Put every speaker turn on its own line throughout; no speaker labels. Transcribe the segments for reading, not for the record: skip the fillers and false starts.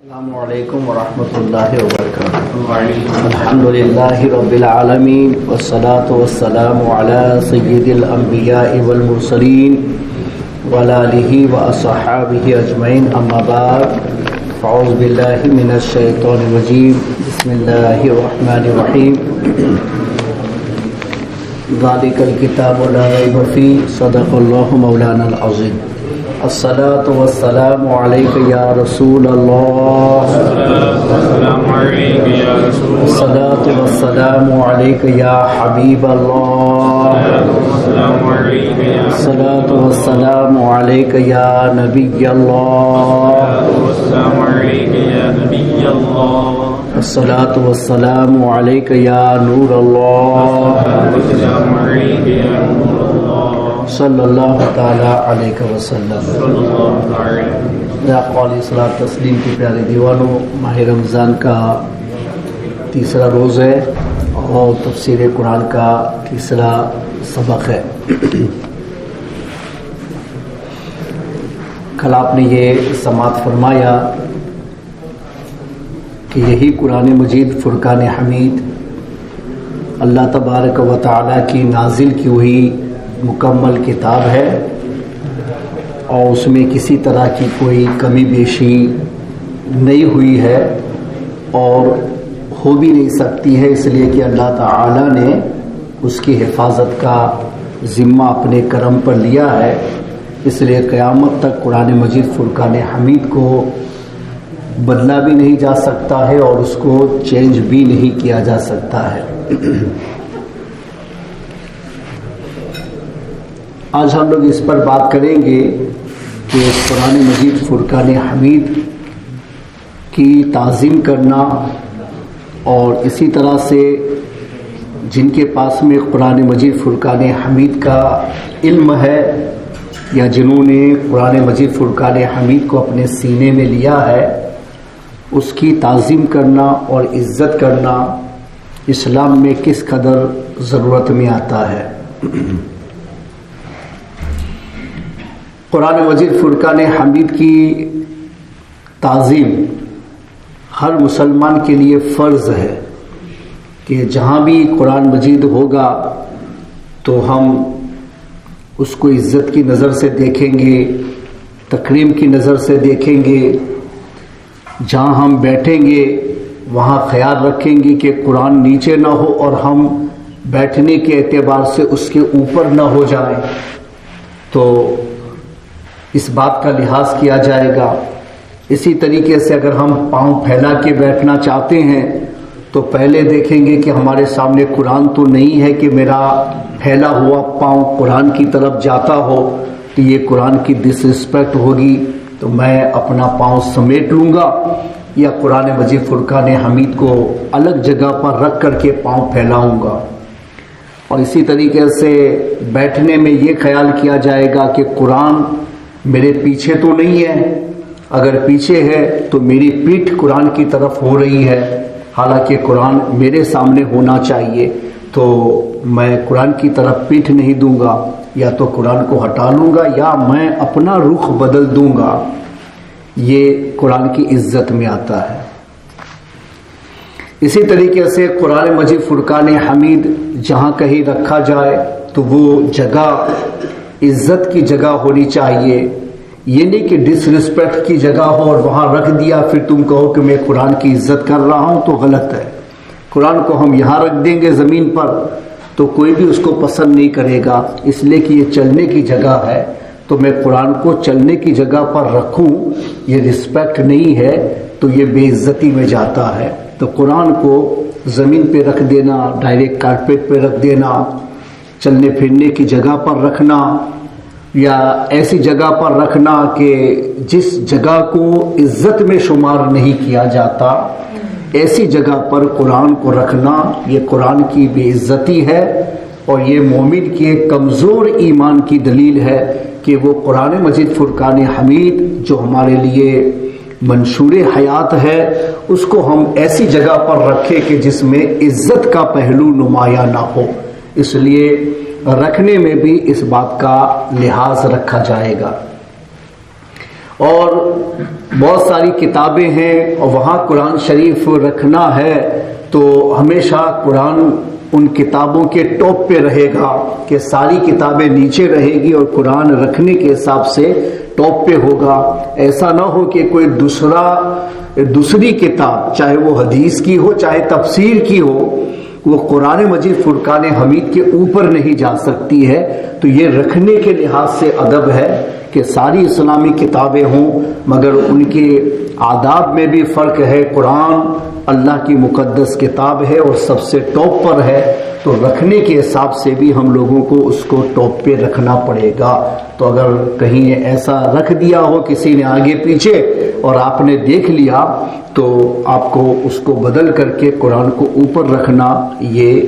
السلام علیکم ورحمۃ اللہ وبرکاتہ۔ الحمد للہ رب العالمین والصلاة والسلام علی سید الانبیاء والمرسلین وعلی آلہ واصحابہ اجمعین، اما بعد فاعوذ باللہ من الشیطان الرجیم، بسم اللہ الرحمن الرحیم۔ ذالک الکتاب لا ریب فیہ، صدق اللہ مولانا العظیم۔ الصلاة والسلام علیک یا رسول اللہ، الصلاة والسلام علیک یا حبیب اللہ، الصلاة والسلام علیک یا نبی اللہ، الصلاة والسلام علیک یا نور اللہ، صلی اللہ تعالی علیہ وسلم۔ یا قولی صلاۃ تسلیم کی پیارے دیوانوں، ماہ رمضان کا تیسرا روز ہے اور تفسیر قرآن کا تیسرا سبق ہے۔ کل آپ نے یہ سماعت فرمایا کہ یہی قرآن مجید فرقان حمید اللہ تبارک و تعالی کی نازل کی ہوئی مکمل کتاب ہے اور اس میں کسی طرح کی کوئی کمی بیشی نہیں ہوئی ہے اور ہو بھی نہیں سکتی ہے، اس لیے کہ اللہ تعالی نے اس کی حفاظت کا ذمہ اپنے کرم پر لیا ہے۔ اس لیے قیامت تک قرآن مجید فرقان حمید کو بدلا بھی نہیں جا سکتا ہے اور اس کو چینج بھی نہیں کیا جا سکتا ہے۔ آج ہم لوگ اس پر بات کریں گے کہ قرآن مجید فرقان حمید کی تعظیم کرنا اور اسی طرح سے جن کے پاس میں قرآن مجید فرقان حمید کا علم ہے یا جنہوں نے قرآن مجید فرقان حمید کو اپنے سینے میں لیا ہے، اس کی تعظیم کرنا اور عزت کرنا اسلام میں کس قدر ضرورت میں آتا ہے۔ قرآن مجید فرقان حمید کی تعظیم ہر مسلمان کے لیے فرض ہے کہ جہاں بھی قرآن مجید ہوگا تو ہم اس کو عزت کی نظر سے دیکھیں گے، تکریم کی نظر سے دیکھیں گے۔ جہاں ہم بیٹھیں گے وہاں خیال رکھیں گے کہ قرآن نیچے نہ ہو اور ہم بیٹھنے کے اعتبار سے اس کے اوپر نہ ہو جائیں، تو اس بات کا لحاظ کیا جائے گا۔ اسی طریقے سے اگر ہم پاؤں پھیلا کے بیٹھنا چاہتے ہیں تو پہلے دیکھیں گے کہ ہمارے سامنے قرآن تو نہیں ہے کہ میرا پھیلا ہوا پاؤں قرآن کی طرف جاتا ہو، تو یہ قرآن کی ڈس رسپیکٹ ہوگی، تو میں اپنا پاؤں سمیٹ لوں گا یا قرآن مجید فرقان حمید کو الگ جگہ پر رکھ کر کے پاؤں پھیلاؤں گا۔ اور اسی طریقے سے بیٹھنے میں یہ خیال کیا جائے گا کہ قرآن میرے پیچھے تو نہیں ہے، اگر پیچھے ہے تو میری پیٹھ قرآن کی طرف ہو رہی ہے، حالانکہ قرآن میرے سامنے ہونا چاہیے، تو میں قرآن کی طرف پیٹھ نہیں دوں گا، یا تو قرآن کو ہٹا لوں گا یا میں اپنا رخ بدل دوں گا۔ یہ قرآن کی عزت میں آتا ہے۔ اسی طریقے سے قرآن مجید فرقان حمید جہاں کہیں رکھا جائے تو وہ جگہ عزت کی جگہ ہونی چاہیے، یہ نہیں کہ ڈس رسپیکٹ کی جگہ ہو اور وہاں رکھ دیا پھر تم کہو کہ میں قرآن کی عزت کر رہا ہوں، تو غلط ہے۔ قرآن کو ہم یہاں رکھ دیں گے زمین پر تو کوئی بھی اس کو پسند نہیں کرے گا، اس لیے کہ یہ چلنے کی جگہ ہے، تو میں قرآن کو چلنے کی جگہ پر رکھوں، یہ رسپیکٹ نہیں ہے تو یہ بے عزتی میں جاتا ہے۔ تو قرآن کو زمین پہ رکھ دینا، ڈائریکٹ کارپیٹ پہ رکھ دینا، چلنے پھرنے کی جگہ پر رکھنا یا ایسی جگہ پر رکھنا کہ جس جگہ کو عزت میں شمار نہیں کیا جاتا، ایسی جگہ پر قرآن کو رکھنا یہ قرآن کی بے عزتی ہے اور یہ مومن کے کمزور ایمان کی دلیل ہے کہ وہ قرآن مجید فرقان حمید جو ہمارے لیے منشور حیات ہے اس کو ہم ایسی جگہ پر رکھیں کہ جس میں عزت کا پہلو نمایاں نہ ہو۔ اس لیے رکھنے میں بھی اس بات کا لحاظ رکھا جائے گا۔ اور بہت ساری کتابیں ہیں اور وہاں قرآن شریف رکھنا ہے تو ہمیشہ قرآن ان کتابوں کے ٹاپ پہ رہے گا کہ ساری کتابیں نیچے رہے گی اور قرآن رکھنے کے حساب سے ٹاپ پہ ہوگا. ایسا نہ ہو کہ کوئی دوسری کتاب چاہے وہ حدیث کی ہو چاہے تفسیر کی ہو وہ قرآن مجید فرقان حمید کے اوپر نہیں جا سکتی ہے. تو یہ رکھنے کے لحاظ سے ادب ہے کہ ساری اسلامی کتابیں ہوں مگر ان کے آداب میں بھی فرق ہے. قرآن اللہ کی مقدس کتاب ہے اور سب سے ٹاپ پر ہے تو رکھنے کے حساب سے بھی ہم لوگوں کو اس کو ٹاپ پہ رکھنا پڑے گا. تو اگر کہیں ایسا رکھ دیا ہو کسی نے آگے پیچھے اور آپ نے دیکھ لیا تو آپ کو اس کو بدل کر کے قرآن کو اوپر رکھنا یہ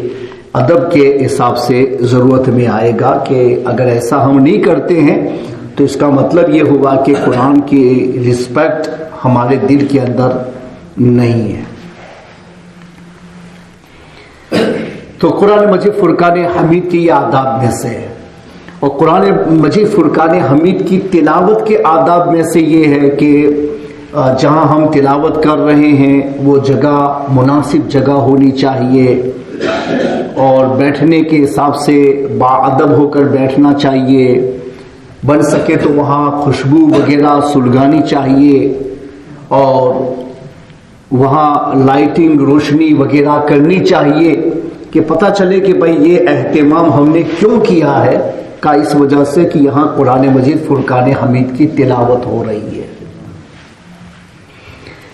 ادب کے حساب سے ضرورت میں آئے گا کہ اگر ایسا ہم نہیں کرتے ہیں تو اس کا مطلب یہ ہوا کہ قرآن کی رسپیکٹ ہمارے دل کے اندر نہیں ہے. تو قرآن مجید فرقان حمید کی یہ آداب میں سے ہے اور قرآن مجید فرقان حمید کی تلاوت کے آداب میں سے یہ ہے کہ جہاں ہم تلاوت کر رہے ہیں وہ جگہ مناسب جگہ ہونی چاہیے اور بیٹھنے کے حساب سے باادب ہو کر بیٹھنا چاہیے. بن سکے تو وہاں خوشبو وغیرہ سلگانی چاہیے اور وہاں لائٹنگ روشنی وغیرہ کرنی چاہیے کہ پتہ چلے کہ بھئی یہ اہتمام ہم نے کیوں کیا ہے کا اس وجہ سے کہ یہاں قرآن مجید فرقان حمید کی تلاوت ہو رہی ہے.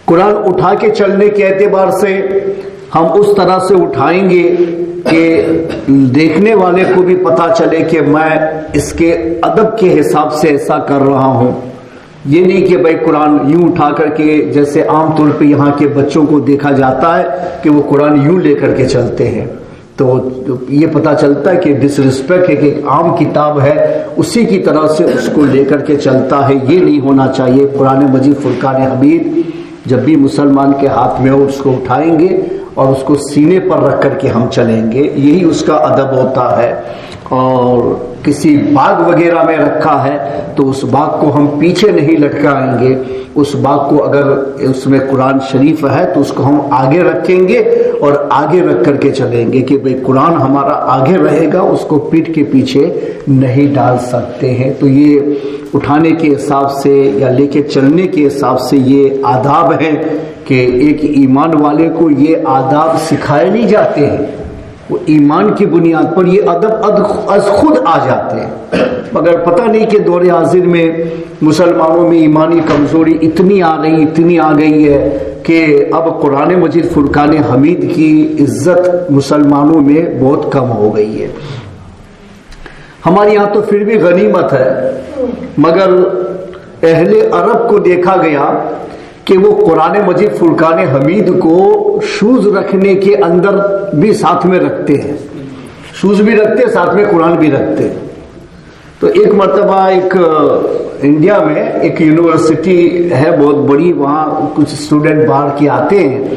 قرآن اٹھا کے چلنے کے اعتبار سے ہم اس طرح سے اٹھائیں گے کہ دیکھنے والے کو بھی پتہ چلے کہ میں اس کے ادب کے حساب سے ایسا کر رہا ہوں. یہ نہیں کہ بھائی قرآن یوں اٹھا کر کے جیسے عام طور پہ یہاں کے بچوں کو دیکھا جاتا ہے کہ وہ قرآن یوں لے کر کے چلتے ہیں تو یہ پتہ چلتا ہے کہ ڈس رسپیکٹ ہے کہ عام کتاب ہے اسی کی طرح سے اس کو لے کر کے چلتا ہے. یہ نہیں ہونا چاہیے. قرآن مجید فرقان حمید جب بھی مسلمان کے ہاتھ میں ہو اس کو اٹھائیں گے اور اس کو سینے پر رکھ کر کے ہم چلیں گے. یہی اس کا ادب ہوتا ہے. اور کسی باغ وغیرہ میں رکھا ہے تو اس باغ کو ہم پیچھے نہیں لٹکائیں گے. اس باغ کو اگر اس میں قرآن شریف ہے تو اس کو ہم آگے رکھیں گے اور آگے رکھ کر کے چلیں گے کہ بھئی قرآن ہمارا آگے رہے گا اس کو پیٹھ کے پیچھے نہیں ڈال سکتے ہیں. تو یہ اٹھانے کے حساب سے یا لے کے چلنے کے حساب سے یہ آداب ہیں کہ ایک ایمان والے کو یہ آداب سکھائے نہیں جاتے ہیں. وہ ایمان کی بنیاد پر یہ ادب از خود آ جاتے ہیں. مگر پتہ نہیں کہ دور حاضر میں مسلمانوں میں ایمانی کمزوری اتنی آ گئی ہے کہ اب قرآن مجید فرقان حمید کی عزت مسلمانوں میں بہت کم ہو گئی ہے. ہمارے یہاں تو پھر بھی غنیمت ہے مگر اہل عرب کو دیکھا گیا کہ وہ قرآن مجید فرقان حمید کو شوز رکھنے کے اندر بھی ساتھ میں رکھتے ہیں. شوز بھی رکھتے ساتھ میں قرآن بھی رکھتے. تو ایک مرتبہ ایک انڈیا میں ایک یونیورسٹی ہے بہت بڑی وہاں کچھ اسٹوڈنٹ باہر کے آتے ہیں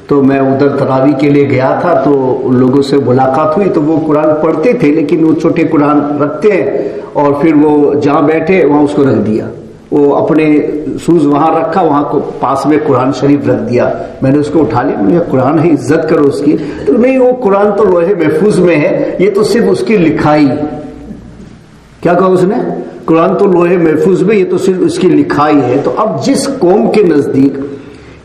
تو میں ادھر تراویح کے لیے گیا تھا تو ان لوگوں سے ملاقات ہوئی تو وہ قرآن پڑھتے تھے لیکن وہ چھوٹے قرآن رکھتے ہیں اور پھر وہ جہاں بیٹھے وہاں اس کو رکھ دیا. وہ اپنے شوز وہاں رکھا وہاں کو پاس میں قرآن شریف رکھ دیا. میں نے اس کو اٹھا لیا. میں نے قرآن ہے عزت کرو اس کی. تو نہیں وہ قرآن تو لوح محفوظ میں ہے یہ تو صرف اس کی لکھائی. کیا کہا اس نے؟ قرآن تو لوح محفوظ میں یہ تو صرف اس کی لکھائی ہے. تو اب جس قوم کے نزدیک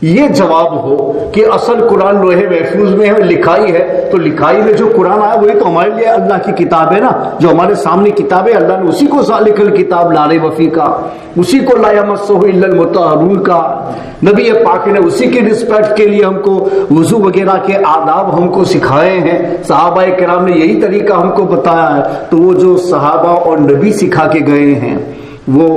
یہ جواب ہو کہ اصل قرآن لوح محفوظ میں ہے لکھائی ہے تو لکھائی میں جو قرآن آیا وہی تو ہمارے لیے اللہ کی کتاب ہے نا. جو ہمارے سامنے کتاب ہے اللہ نے اسی کو ذالک الکتاب لا ریب فیہ کا اسی کو لا یمسہ الا المطہرون کا نبی پاک نے اسی کے رسپیکٹ کے لیے ہم کو وضو وغیرہ کے آداب ہم کو سکھائے ہیں. صحابہ کرام نے یہی طریقہ ہم کو بتایا ہے. تو وہ جو صحابہ اور نبی سکھا کے گئے ہیں وہ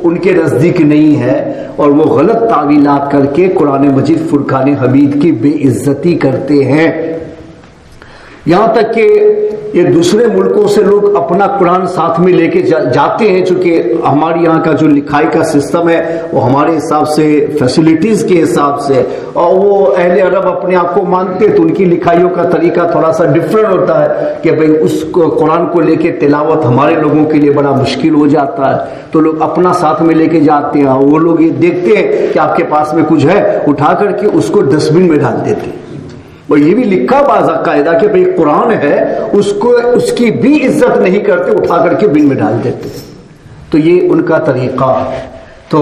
ان کے نزدیک نہیں ہے اور وہ غلط تعویلات کر کے قرآن مجید فرقان حمید کی بے عزتی کرتے ہیں. یہاں تک کہ یہ دوسرے ملکوں سے لوگ اپنا قرآن ساتھ میں لے کے جاتے ہیں، چونکہ ہمارے یہاں کا جو لکھائی کا سسٹم ہے وہ ہمارے حساب سے فیسلٹیز کے حساب سے، اور وہ اہل عرب اپنے آپ کو مانتے تو ان کی لکھائیوں کا طریقہ تھوڑا سا ڈفرینٹ ہوتا ہے کہ بھئی اس کو قرآن کو لے کے تلاوت ہمارے لوگوں کے لیے بڑا مشکل ہو جاتا ہے، تو لوگ اپنا ساتھ میں لے کے جاتے ہیں، وہ لوگ یہ دیکھتے ہیں کہ آپ کے پاس میں کچھ ہے، اٹھا کر کے اس کو ڈسٹ بن میں ڈال دیتے ہیں۔ اور یہ بھی لکھا باقاعدہ کہ بھئی قرآن ہے، اس کی بھی عزت نہیں کرتے، اٹھا کر کے بن میں ڈال دیتے، تو یہ ان کا طریقہ ہے۔ تو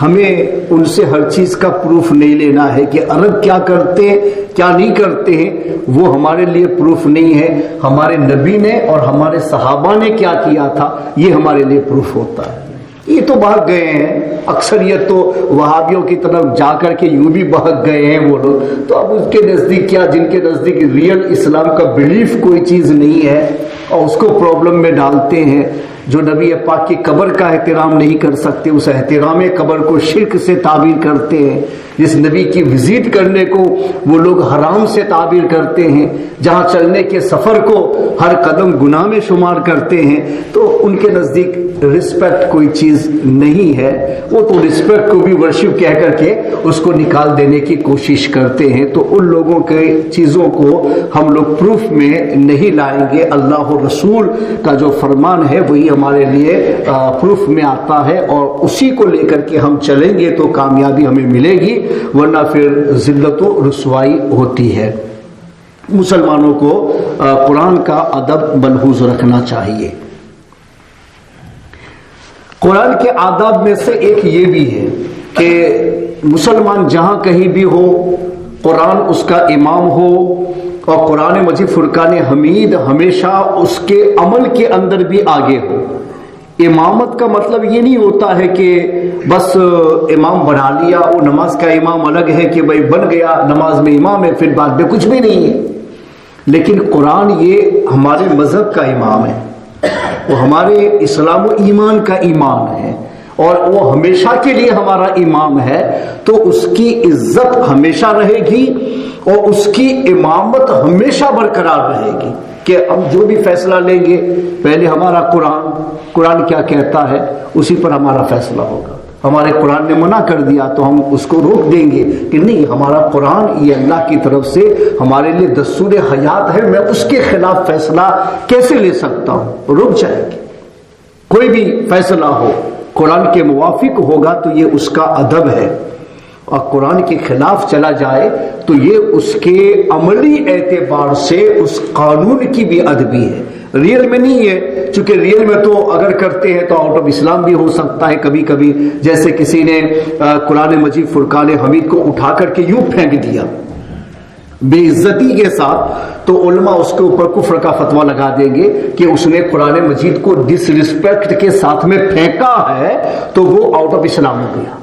ہمیں ان سے ہر چیز کا پروف نہیں لینا ہے کہ عرب کیا کرتے ہیں کیا نہیں کرتے ہیں، وہ ہمارے لیے پروف نہیں ہے۔ ہمارے نبی نے اور ہمارے صحابہ نے کیا کیا تھا یہ ہمارے لیے پروف ہوتا ہے۔ یہ تو بھاگ گئے ہیں، اکثریت تو وہابیوں کی طرف جا کر کے یوں بھی بھاگ گئے ہیں وہ لوگ، تو اب اس کے نزدیک کیا، جن کے نزدیک ریئل اسلام کا بلیف کوئی چیز نہیں ہے اور اس کو پرابلم میں ڈالتے ہیں، جو نبی پاک کی قبر کا احترام نہیں کر سکتے، اس احترام قبر کو شرک سے تعبیر کرتے ہیں، جس نبی کی وزٹ کرنے کو وہ لوگ حرام سے تعبیر کرتے ہیں، جہاں چلنے کے سفر کو ہر قدم گناہ میں شمار کرتے ہیں، تو ان کے نزدیک رسپیکٹ کوئی چیز نہیں ہے، وہ تو رسپیکٹ کو بھی ورشپ کہہ کر کے اس کو نکال دینے کی کوشش کرتے ہیں۔ تو ان لوگوں کے چیزوں کو ہم لوگ پروف میں نہیں لائیں گے، اللہ و رسول کا جو فرمان ہے وہی ہمارے لیے پروف میں آتا ہے، اور اسی کو لے کر کے ہم چلیں گے تو کامیابی ہمیں ملے گی، ورنہ پھر ذلت و رسوائی ہوتی ہے۔ مسلمانوں کو قرآن کا ادب ملحوظ رکھنا چاہیے۔ قرآن کے آداب میں سے ایک یہ بھی ہے کہ مسلمان جہاں کہیں بھی ہو، قرآن اس کا امام ہو، اور قرآن مجید فرقان حمید ہمیشہ اس کے عمل کے اندر بھی آگے ہو۔ امامت کا مطلب یہ نہیں ہوتا ہے کہ بس امام بنا لیا، وہ نماز کا امام الگ ہے کہ بھائی بن گیا نماز میں امام ہے، پھر بعد میں کچھ بھی نہیں ہے، لیکن قرآن یہ ہمارے مذہب کا امام ہے، وہ ہمارے اسلام و ایمان کا امام ہے، اور وہ ہمیشہ کے لیے ہمارا امام ہے، تو اس کی عزت ہمیشہ رہے گی اور اس کی امامت ہمیشہ برقرار رہے گی، کہ ہم جو بھی فیصلہ لیں گے پہلے ہمارا قرآن کیا کہتا ہے اسی پر ہمارا فیصلہ ہوگا۔ ہمارے قرآن نے منع کر دیا تو ہم اس کو روک دیں گے کہ نہیں، ہمارا قرآن یہ اللہ کی طرف سے ہمارے لیے دستور حیات ہے، میں اس کے خلاف فیصلہ کیسے لے سکتا ہوں، رک جائے گی۔ کوئی بھی فیصلہ ہو قرآن کے موافق ہوگا تو یہ اس کا ادب ہے، اور قرآن کے خلاف چلا جائے تو یہ اس کے عملی اعتبار سے اس قانون کی بھی ادبی ہے، ریئل میں نہیں ہے، چونکہ ریئل میں تو اگر کرتے ہیں تو آؤٹ آف اسلام بھی ہو سکتا ہے کبھی کبھی، جیسے کسی نے قرآن مجید فرقان حمید کو اٹھا کر کے یوں پھینک دیا بے عزتی کے ساتھ، تو علماء اس کے اوپر کفر کا فتویٰ لگا دیں گے کہ اس نے قرآن مجید کو ڈس ریسپیکٹ کے ساتھ میں پھینکا ہے، تو وہ آؤٹ آف اسلام ہو گیا،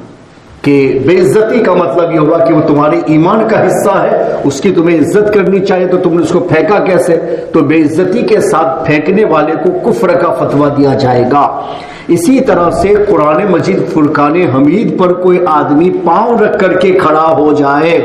کہ بے عزتی کا مطلب یہ ہوا کہ وہ تمہارے ایمان کا حصہ ہے، اس کی تمہیں عزت کرنی چاہیے، تو تم نے اس کو پھینکا کیسے؟ تو بے عزتی کے ساتھ پھینکنے والے کو کفر کا فتویٰ دیا جائے گا۔ اسی طرح سے قرآن مجید فرقان حمید پر کوئی آدمی پاؤں رکھ کر کے کھڑا ہو جائے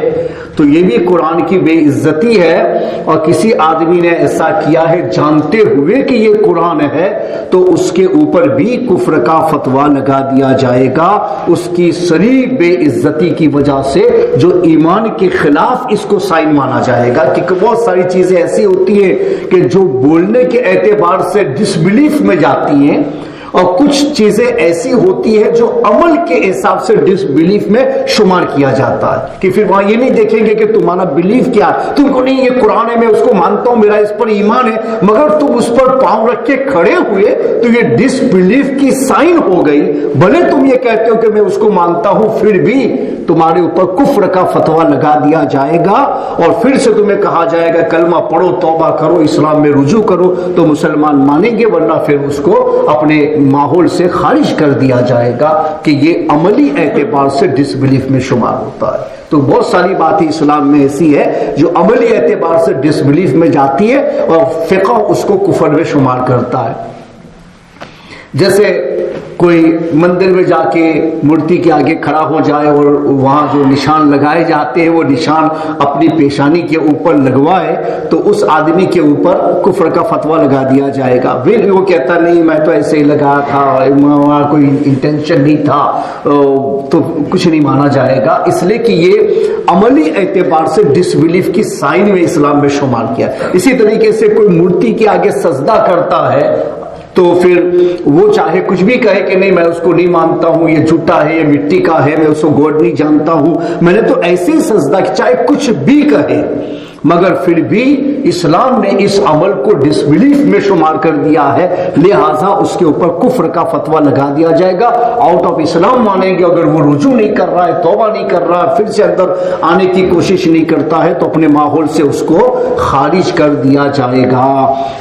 تو یہ بھی قرآن کی بے عزتی ہے، اور کسی آدمی نے ایسا کیا ہے جانتے ہوئے کہ یہ قرآن ہے تو اس کے اوپر بھی کفر کا فتویٰ لگا دیا جائے گا، اس کی صریح بے عزتی کی وجہ سے، جو ایمان کے خلاف اس کو سائن مانا جائے گا۔ کیونکہ بہت ساری چیزیں ایسی ہوتی ہیں کہ جو بولنے کے اعتبار سے ڈس بلیف میں جاتی ہیں، اور کچھ چیزیں ایسی ہوتی ہیں جو عمل کے حساب سے ڈس بلیف میں شمار کیا جاتا ہے، کہ پھر وہاں یہ نہیں دیکھیں گے کہ تمہارا بلیف کیا ہے، تم کو نہیں یہ قرآن ہے میں اس کو مانتا ہوں میرا اس پر ایمان ہے، مگر تم اس پر پاؤں رکھ کے کھڑے ہوئے تو یہ ڈس بلیف کی سائن ہو گئی، بھلے تم یہ کہتے ہو کہ میں اس کو مانتا ہوں، پھر بھی تمہارے اوپر کفر کا فتویٰ لگا دیا جائے گا، اور پھر سے تمہیں کہا جائے گا کلمہ پڑھو، توبہ کرو، اسلام میں رجوع کرو، تو مسلمان مانیں گے، ورنہ پھر اس کو اپنے ماحول سے خارج کر دیا جائے گا کہ یہ عملی اعتبار سے ڈس بلیف میں شمار ہوتا ہے۔ تو بہت ساری باتیں اسلام میں ایسی ہے جو عملی اعتبار سے ڈس بلیف میں جاتی ہے، اور فقہ اس کو کفر میں شمار کرتا ہے۔ جیسے کوئی مندر میں جا کے مورتی کے آگے کھڑا ہو جائے اور وہاں جو نشان لگائے جاتے ہیں وہ نشان اپنی پیشانی کے اوپر لگوائے تو اس آدمی کے اوپر کفر کا فتویٰ لگا دیا جائے گا. پھر وہ کہتا نہیں میں تو ایسے ہی لگایا تھا, وہاں کوئی انٹینشن نہیں تھا, تو کچھ نہیں مانا جائے گا, اس لیے کہ یہ عملی اعتبار سے ڈس بلیف کی سائن میں اسلام میں شمار کیا. اسی طریقے سے کوئی مورتی کے آگے سجدہ کرتا ہے تو پھر وہ چاہے کچھ بھی کہے کہ نہیں میں اس کو نہیں مانتا ہوں, یہ جھوٹا ہے, یہ مٹی کا ہے, میں اس کو گاڈ نہیں جانتا ہوں, میں نے تو ایسے ہی سجدہ کیا, چاہے کچھ بھی کہے, مگر پھر بھی اسلام نے اس عمل کو ڈس بلیف میں شمار کر دیا ہے, لہٰذا اس کے اوپر کفر کا فتویٰ لگا دیا جائے گا. آؤٹ آف اسلام مانیں گے, اگر وہ رجوع نہیں کر رہا ہے, توبہ نہیں کر رہا ہے, پھر سے اندر آنے کی کوشش نہیں کرتا ہے, تو اپنے ماحول سے اس کو خارج کر دیا جائے گا.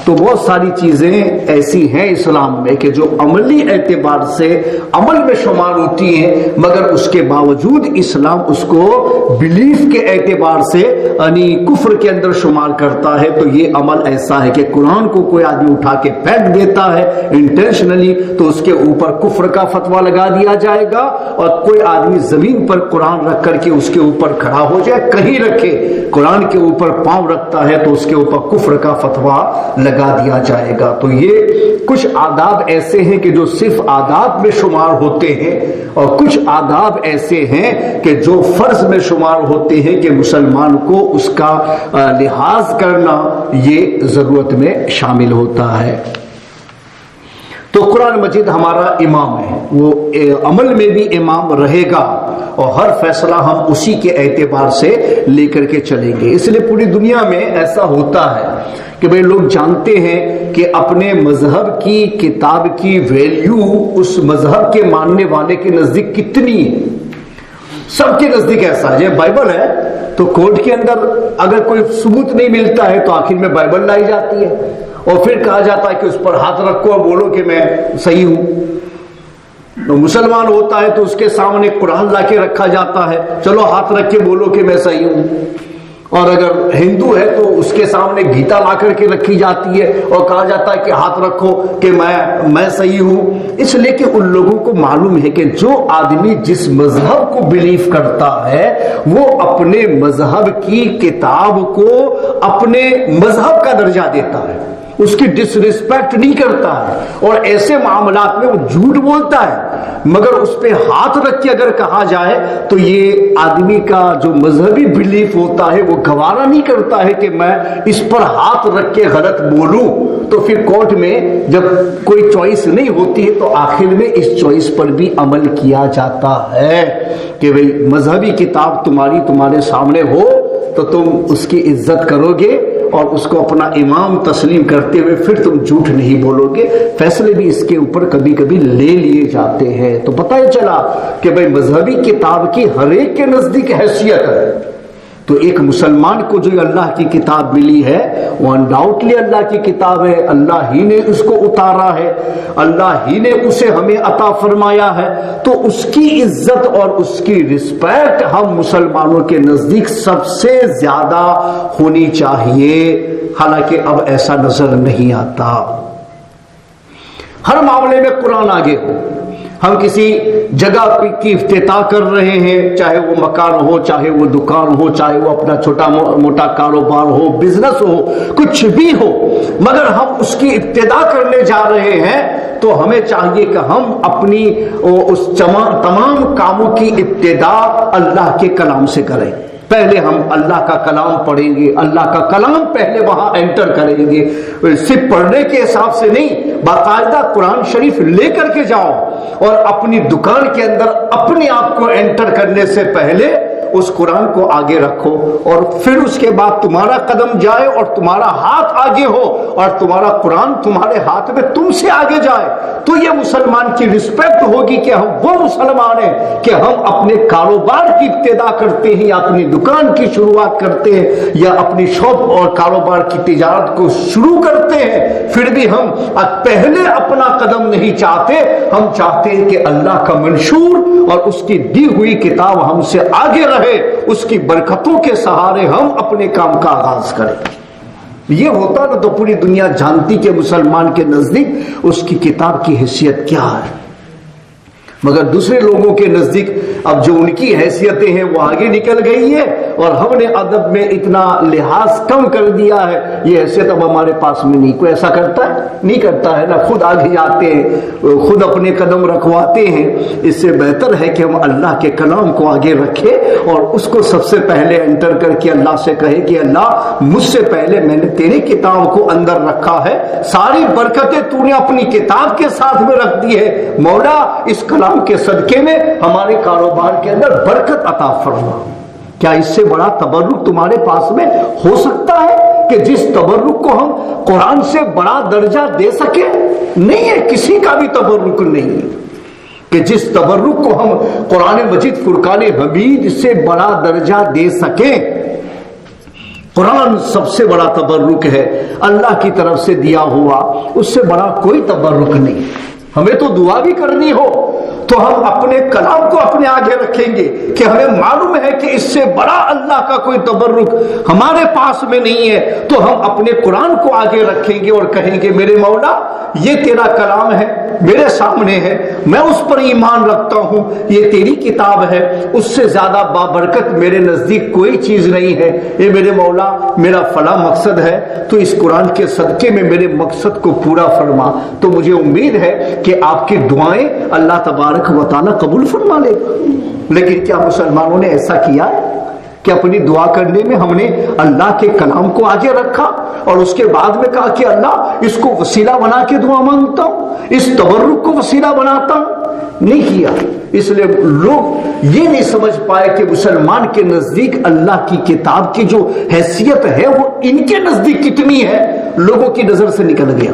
تو بہت ساری چیزیں ایسی ہیں اسلام میں کہ جو عملی اعتبار سے عمل میں شمار ہوتی ہیں, مگر اس کے باوجود اسلام اس کو بلیف کے اعتبار سے یعنی کفر کے اندر شمار کرتا ہے. تو یہ عمل ایسا ہے کہ قرآن کو کوئی آدمی اٹھا کے پھینک دیتا ہے انٹینشنلی تو اس کے اوپر کفر کا فتویٰ لگا دیا جائے گا, اور کوئی آدمی زمین پر قرآن رکھ کر کے اس کے اوپر کھڑا ہو جائے, کہیں رکھے, قرآن کے اوپر پاؤں رکھتا ہے تو اس کے اوپر کفر کا فتویٰ لگا دیا جائے گا. تو یہ کچھ آداب ایسے ہیں کہ جو صرف آداب میں شمار ہوتے ہیں, اور کچھ آداب ایسے ہیں کہ جو فرض میں شمار ہوتے ہیں کہ مسلمان کو اس کا لحاظ کرنا یہ ضرورت میں شامل ہوتا ہے. تو قرآن مجید ہمارا امام ہے, وہ عمل میں بھی امام رہے گا, اور ہر فیصلہ ہم اسی کے اعتبار سے لے کر کے چلیں گے. اس لیے پوری دنیا میں ایسا ہوتا ہے کہ بھئی لوگ جانتے ہیں کہ اپنے مذہب کی کتاب کی ویلیو اس مذہب کے ماننے والے کے نزدیک کتنی ہے. سب کے نزدیک ایسا ہے, بائبل ہے تو کورٹ کے اندر اگر کوئی ثبوت نہیں ملتا ہے تو آخر میں بائبل لائی جاتی ہے, اور پھر کہا جاتا ہے کہ اس پر ہاتھ رکھو اور بولو کہ میں صحیح ہوں. تو مسلمان ہوتا ہے تو اس کے سامنے قرآن لا کے رکھا جاتا ہے, چلو ہاتھ رکھ کے بولو کہ میں صحیح ہوں. اور اگر ہندو ہے تو اس کے سامنے گیتا لا کر کے رکھی جاتی ہے اور کہا جاتا ہے کہ ہاتھ رکھو کہ میں صحیح ہوں. اس لیے کہ ان لوگوں کو معلوم ہے کہ جو آدمی جس مذہب کو بلیف کرتا ہے وہ اپنے مذہب کی کتاب کو اپنے مذہب کا درجہ دیتا ہے, اس کی ڈس ریسپیکٹ نہیں کرتا ہے, اور ایسے معاملات میں وہ جھوٹ بولتا ہے. مگر اس پہ ہاتھ رکھ کے اگر کہا جائے تو یہ آدمی کا جو مذہبی بلیف ہوتا ہے وہ گوارا نہیں کرتا ہے کہ میں اس پر ہاتھ رکھ کے غلط بولوں. تو پھر کورٹ میں جب کوئی چوائس نہیں ہوتی ہے تو آخر میں اس چوائس پر بھی عمل کیا جاتا ہے کہ بھئی مذہبی کتاب تمہارے سامنے ہو تو تم اس کی عزت کرو گے اور اس کو اپنا امام تسلیم کرتے ہوئے پھر تم جھوٹ نہیں بولو گے. فیصلے بھی اس کے اوپر کبھی کبھی لے لیے جاتے ہیں. تو پتہ ہی چلا کہ بھئی مذہبی کتاب کی ہر ایک کے نزدیک حیثیت ہے. تو ایک مسلمان کو جو اللہ کی کتاب ملی ہے وہ انڈاؤٹلی اللہ کی کتاب ہے, اللہ ہی نے اس کو اتارا ہے, اللہ ہی نے اسے ہمیں عطا فرمایا ہے. تو اس کی عزت اور اس کی رسپیکٹ ہم مسلمانوں کے نزدیک سب سے زیادہ ہونی چاہیے, حالانکہ اب ایسا نظر نہیں آتا. ہر معاملے میں قرآن آگے ہو. ہم کسی جگہ کی افتتاح کر رہے ہیں, چاہے وہ مکان ہو, چاہے وہ دکان ہو, چاہے وہ اپنا چھوٹا موٹا کاروبار ہو, بزنس ہو, کچھ بھی ہو, مگر ہم اس کی ابتدا کرنے جا رہے ہیں تو ہمیں چاہیے کہ ہم اپنی اس تمام کاموں کی ابتدا اللہ کے کلام سے کریں. پہلے ہم اللہ کا کلام پڑھیں گے, اللہ کا کلام پہلے وہاں انٹر کریں گے. صرف پڑھنے کے حساب سے نہیں, باقاعدہ قرآن شریف لے کر کے جاؤ اور اپنی دکان کے اندر اپنے آپ کو انٹر کرنے سے پہلے اس قرآن کو آگے رکھو, اور پھر اس کے بعد تمہارا قدم جائے اور تمہارا ہاتھ آگے ہو اور تمہارا قرآن تمہارے ہاتھ میں تم سے آگے جائے. تو یہ مسلمان کی رسپیکٹ ہوگی کہ ہم وہ مسلمان ہیں کہ ہم اپنے کاروبار کی ابتدا کرتے ہیں یا اپنی دکان کی شروعات کرتے ہیں یا اپنی شاپ اور کاروبار کی تجارت کو شروع کرتے ہیں, پھر بھی ہم پہلے اپنا قدم نہیں چاہتے, ہم چاہتے ہیں کہ اللہ کا منشور اور اس کی دی ہوئی کتاب ہم سے آگے رہے, اس کی برکتوں کے سہارے ہم اپنے کام کا آغاز کریں. یہ ہوتا نا تو پوری دنیا جانتی کہ مسلمان کے نزدیک اس کی کتاب کی حیثیت کیا ہے. مگر دوسرے لوگوں کے نزدیک اب جو ان کی حیثیتیں ہیں وہ آگے نکل گئی ہے اور ہم نے ادب میں اتنا لحاظ کم کر دیا ہے, یہ حیثیت اب ہمارے پاس میں نہیں. کوئی ایسا کرتا ہے؟ نہیں کرتا ہے نا. خود آگے آتے ہیں, خود اپنے قدم رکھواتے ہیں. اس سے بہتر ہے کہ ہم اللہ کے کلام کو آگے رکھیں اور اس کو سب سے پہلے انٹر کر کے اللہ سے کہے کہ اللہ مجھ سے پہلے میں نے تیری کتاب کو اندر رکھا ہے, ساری برکتیں تو نے اپنی کتاب کے ساتھ میں رکھ دی ہے. مولا اس کلام کے صدقے میں ہمارے کاروبار کے اندر برکت عطا فرما. کیا اس سے بڑا تبرک تمہارے پاس میں ہو سکتا ہے کہ جس تبرک کو ہم قرآن سے بڑا درجہ دے سکیں؟ نہیں ہے, کسی کا بھی تبرک نہیں ہے کہ جس تبرک کو ہم قرآن مجید فرقان حمید سے بڑا درجہ دے سکیں. قرآن سب سے بڑا تبرک ہے, اللہ کی طرف سے دیا ہوا, اس سے بڑا کوئی تبرک نہیں. ہمیں تو دعا بھی کرنی ہو تو ہم اپنے کلام کو اپنے آگے رکھیں گے کہ ہمیں معلوم ہے کہ اس سے بڑا اللہ کا کوئی تبرک ہمارے پاس میں نہیں ہے, تو ہم اپنے قرآن کو آگے رکھیں گے اور کہیں گے میرے مولا یہ تیرا کلام ہے, میرے سامنے ہے, میں اس پر ایمان رکھتا ہوں, یہ تیری کتاب ہے, اس سے زیادہ بابرکت میرے نزدیک کوئی چیز نہیں ہے. اے میرے مولا میرا فلاں مقصد ہے, تو اس قرآن کے صدقے میں میرے مقصد کو پورا فرما. تو مجھے امید ہے کہ آپ کی دعائیں اللہ تبارک و تعالیٰ قبول فرما لے گا. لیکن کیا مسلمانوں نے ایسا کیا ہے کہ اپنی دعا کرنے میں ہم نے اللہ کے کلام کو آگے رکھا اور اس کے بعد میں کہا کہ اللہ اس کو وسیلہ بنا کے دعا مانگتا ہوں, اس تبرک کو وسیلہ بناتا ہوں؟ نہیں کیا. اس لیے لوگ یہ نہیں سمجھ پائے کہ مسلمان کے نزدیک اللہ کی کتاب کی جو حیثیت ہے وہ ان کے نزدیک کتنی ہے, لوگوں کی نظر سے نکل گیا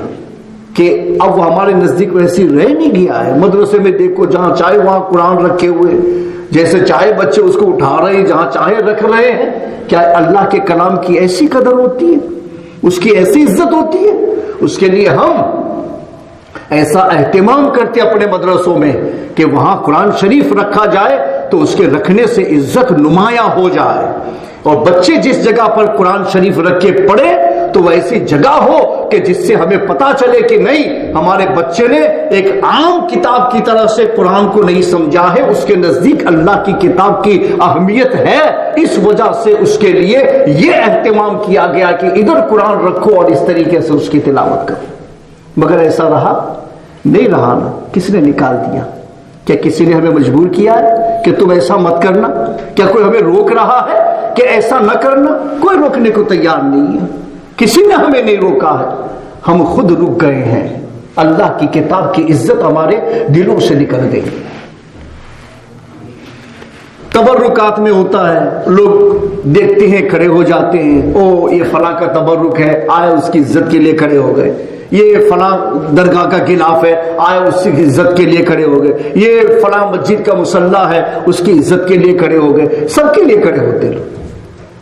کہ اب وہ ہمارے نزدیک ویسی رہ نہیں گیا ہے. مدرسے میں دیکھو جہاں چاہے وہاں قرآن رکھے ہوئے, جیسے چاہے بچے اس کو اٹھا رہے ہیں, جہاں چاہے رکھ رہے ہیں. کیا اللہ کے کلام کی ایسی قدر ہوتی ہے, اس کی ایسی عزت ہوتی ہے؟ اس کے لیے ہم ایسا اہتمام کرتے اپنے مدرسوں میں کہ وہاں قرآن شریف رکھا جائے تو اس کے رکھنے سے عزت نمایاں ہو جائے, اور بچے جس جگہ پر قرآن شریف رکھ کے پڑھے تو وہ ایسی جگہ ہو کہ جس سے ہمیں پتا چلے کہ نہیں ہمارے بچے نے ایک عام کتاب کی طرح سے قرآن کو نہیں سمجھا ہے, اس کے نزدیک اللہ کی کتاب کی اہمیت ہے. اس وجہ سے اس کے لیے یہ اہتمام کیا گیا کہ ادھر قرآن رکھو اور اس طریقے سے اس کی تلاوت کرو. مگر ایسا رہا نہیں رہا نا, کس نے نکال دیا؟ کیا کسی نے ہمیں مجبور کیا ہے کہ تم ایسا مت کرنا؟ کیا کوئی ہمیں روک رہا ہے کہ ایسا نہ کرنا؟ کوئی روکنے کو تیار نہیں ہے, کسی نے ہمیں نہیں روکا ہے, ہم خود رک گئے ہیں. اللہ کی کتاب کی عزت ہمارے دلوں سے نکل گئی. تبرکات میں ہوتا ہے, لوگ دیکھتے ہیں کھڑے ہو جاتے ہیں, او یہ فلاں کا تبرک ہے, آئے اس کی عزت کے لیے کھڑے ہو گئے. یہ فلاں درگاہ کا خلاف ہے, آئے اس کی عزت کے لیے کھڑے ہو گئے. یہ فلاں مسجد کا مصلی ہے, اس کی عزت کے لیے کھڑے ہو گئے. سب کے لیے کھڑے ہوتے لوگ.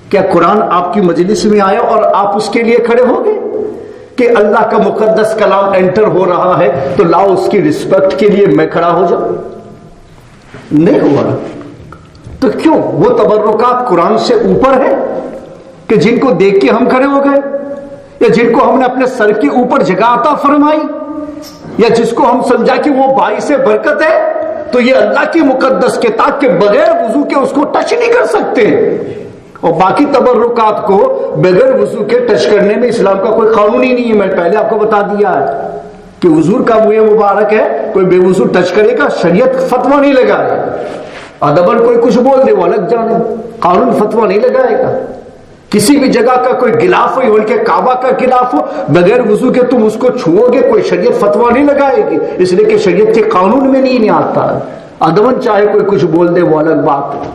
کیا قرآن آپ کی مجلس میں آیا اور آپ اس کے لیے کھڑے ہو گئے کہ اللہ کا مقدس کلام انٹر ہو رہا ہے تو لاؤ اس کی رسپیکٹ کے لیے میں کھڑا ہو جاؤں؟ نہیں ہوا. تو کیوں وہ تبرکات قرآن سے اوپر ہے کہ جن کو دیکھ کے ہم کھڑے ہو گئے, یا جن کو ہم نے اپنے سر کے اوپر جگہ عطا فرمائی, یا جس کو ہم سمجھا کہ وہ باعث برکت ہے, تو یہ اللہ کی مقدس کتاب کے بغیر وضو کے اس کو ٹچ نہیں کر سکتے. اور باقی تبرکات کو بغیر وضو کے ٹچ کرنے میں اسلام کا کوئی قانون ہی نہیں ہے. میں پہلے آپ کو بتا دیا ہے کہ حضور کا منہ مبارک ہے, کوئی بے وضو ٹچ کرے گا شریعت فتویٰ نہیں لگائے. ادبن کوئی کچھ بول دے وہ الگ جانے, قانون فتویٰ نہیں لگائے گا. کسی بھی جگہ کا کوئی غلاف ہو, بلکہ کعبہ کا غلاف ہو, بغیر وضو کے تم اس کو چھوؤ گے, کوئی شریعت فتویٰ نہیں لگائے گی, اس لیے کہ شریعت کے قانون میں نہیں آتا. ادبن چاہے کوئی کچھ بول دے وہ الگ بات ہے,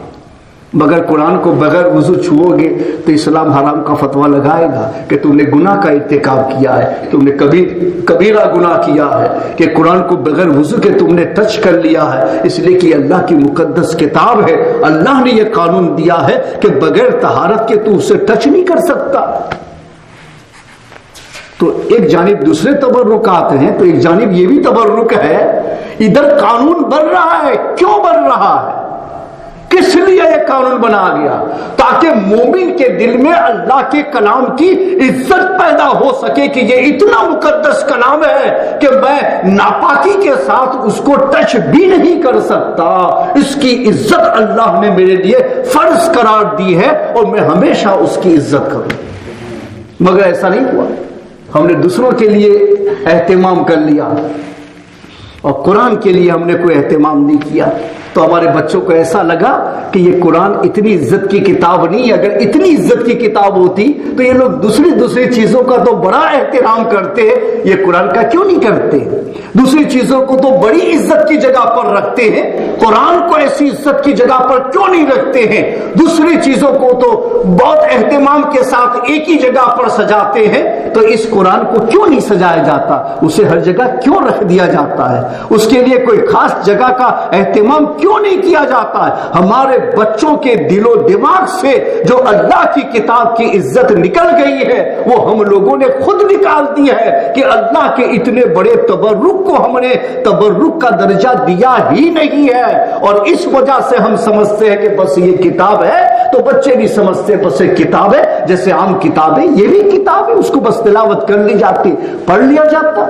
مگر قرآن کو بغیر وضو چھوؤ گے تو اسلام حرام کا فتویٰ لگائے گا کہ تم نے گناہ کا ارتکاب کیا ہے, تم نے کبیرہ گناہ کیا ہے کہ قرآن کو بغیر وضو کے تم نے ٹچ کر لیا ہے. اس لیے کہ اللہ کی مقدس کتاب ہے, اللہ نے یہ قانون دیا ہے کہ بغیر طہارت کے تو اسے ٹچ نہیں کر سکتا. تو ایک جانب دوسرے تبرکات ہیں, تو ایک جانب یہ بھی تبرک ہے. ادھر قانون بن رہا ہے, کیوں بن رہا ہے؟ کس لیے یہ قانون بنا گیا؟ تاکہ مومن کے دل میں اللہ کے کلام کی عزت پیدا ہو سکے کہ یہ اتنا مقدس کلام ہے کہ میں ناپاکی کے ساتھ اس کو ٹچ بھی نہیں کر سکتا، اس کی عزت اللہ نے میرے لیے فرض قرار دی ہے اور میں ہمیشہ اس کی عزت کروں۔ مگر ایسا نہیں ہوا، ہم نے دوسروں کے لیے اہتمام کر لیا اور قرآن کے لیے ہم نے کوئی اہتمام نہیں کیا، تو ہمارے بچوں کو ایسا لگا کہ یہ قرآن اتنی عزت کی کتاب نہیں، اگر اتنی عزت کی کتاب ہوتی تو یہ لوگ دوسری چیزوں کا تو بڑا احترام کرتے، یہ قرآن کا کیوں نہیں کرتے؟ دوسری چیزوں کو تو بڑی عزت کی جگہ پر رکھتے ہیں، قرآن کو ایسی عزت کی جگہ پر کیوں نہیں رکھتے ہیں؟ دوسری چیزوں کو تو بہت اہتمام کے ساتھ ایک ہی جگہ پر سجاتے ہیں، تو اس قرآن کو کیوں نہیں سجایا جاتا؟ اسے ہر جگہ کیوں رکھ دیا جاتا ہے؟ اس کے لیے کوئی خاص جگہ کا اہتمام کیوں نہیں کیا جاتا ہے؟ ہمارے بچوں کے دل و دماغ سے جو اللہ کی کتاب کی عزت نکل گئی ہے وہ ہم لوگوں نے خود نکال دی ہے کہ اللہ کے اتنے بڑے تبرک کو ہم نے تبرک کا درجہ دیا ہی نہیں ہے، اور اس وجہ سے ہم سمجھتے ہیں کہ بس یہ کتاب ہے، تو بچے بھی سمجھتے بس یہ کتاب ہے، جیسے عام کتاب ہے، یہ بھی کتاب ہے، اس کو بس تلاوت کر لی جاتی، پڑھ لیا جاتا۔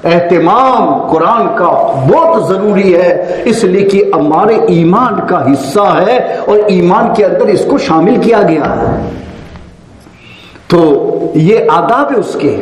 اہتمام قرآن کا بہت ضروری ہے، اس لیے کہ ہمارے ایمان کا حصہ ہے اور ایمان کے اندر اس کو شامل کیا گیا ہے، تو یہ آداب ہے اس کے،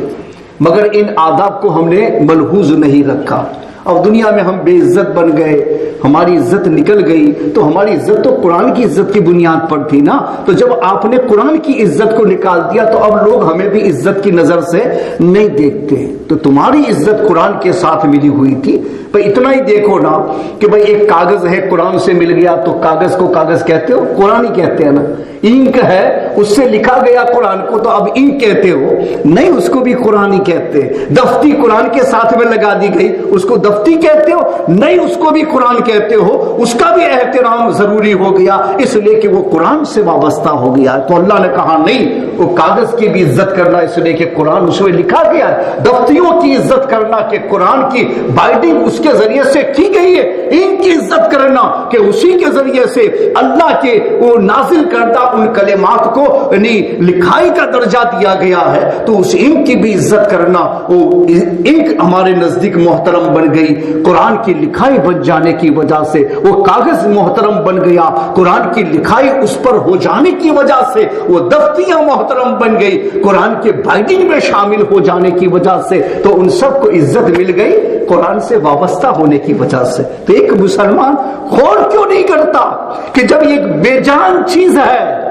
مگر ان آداب کو ہم نے ملحوظ نہیں رکھا۔ اب دنیا میں ہم بے عزت بن گئے، ہماری عزت نکل گئی، تو ہماری عزت تو قرآن کی عزت کی بنیاد پر تھی نا، تو جب آپ نے قرآن کی عزت کو نکال دیا تو اب لوگ ہمیں بھی عزت کی نظر سے نہیں دیکھتے، تو تمہاری عزت قرآن کے ساتھ ملی ہوئی تھی۔ بھائی اتنا ہی دیکھو نا کہ بھائی ایک کاغذ ہے قرآن سے مل گیا تو کاغذ کو کاغذ کہتے ہو؟ قرآن ہی کہتے ہیں نا۔ انک ہے اس سے لکھا گیا قرآن کو تو اب انک کہتے ہو؟ نہیں، اس کو بھی قرآن ہی کہتے ہیں۔ دفتی قرآن کے ساتھ میں لگا دی گئی، اس کو دفتی کہتے ہو؟ نہیں، اس کو بھی قرآن کہتے ہو، اس کا بھی احترام ضروری ہو گیا اس لیے کہ وہ قرآن سے وابستہ ہو گیا۔ تو اللہ نے کہا نہیں، وہ کاغذ کی بھی عزت کرنا اس لیے کہ قرآن اس میں لکھا گیا ہے، دفتیوں کی عزت کرنا کہ قرآن کی بائنڈنگ اس کے ذریعے سے کی گئی ہے، ان کی عزت کرنا کہ اسی کے ذریعے سے اللہ کے وہ نازل کردہ ان کلمات کو یعنی لکھائی کا درجہ دیا گیا ہے، تو اس انک کی بھی عزت کرنا، وہ انک ہمارے نزدیک محترم بن گئی قرآن کی لکھائی بن جانے کی وجہ سے، وہ کاغذ محترم بن گیا قرآن کی لکھائی اس پر ہو جانے کی وجہ سے، وہ دفتیاں محترم بن گئی قرآن کے بائنڈنگ میں شامل ہو جانے کی وجہ سے، تو ان سب کو عزت مل گئی قرآن سے وابستہ ہونے کی وجہ سے۔ تو ایک مسلمان غور کیوں نہیں کرتا کہ جب یہ بے جان چیز ہے،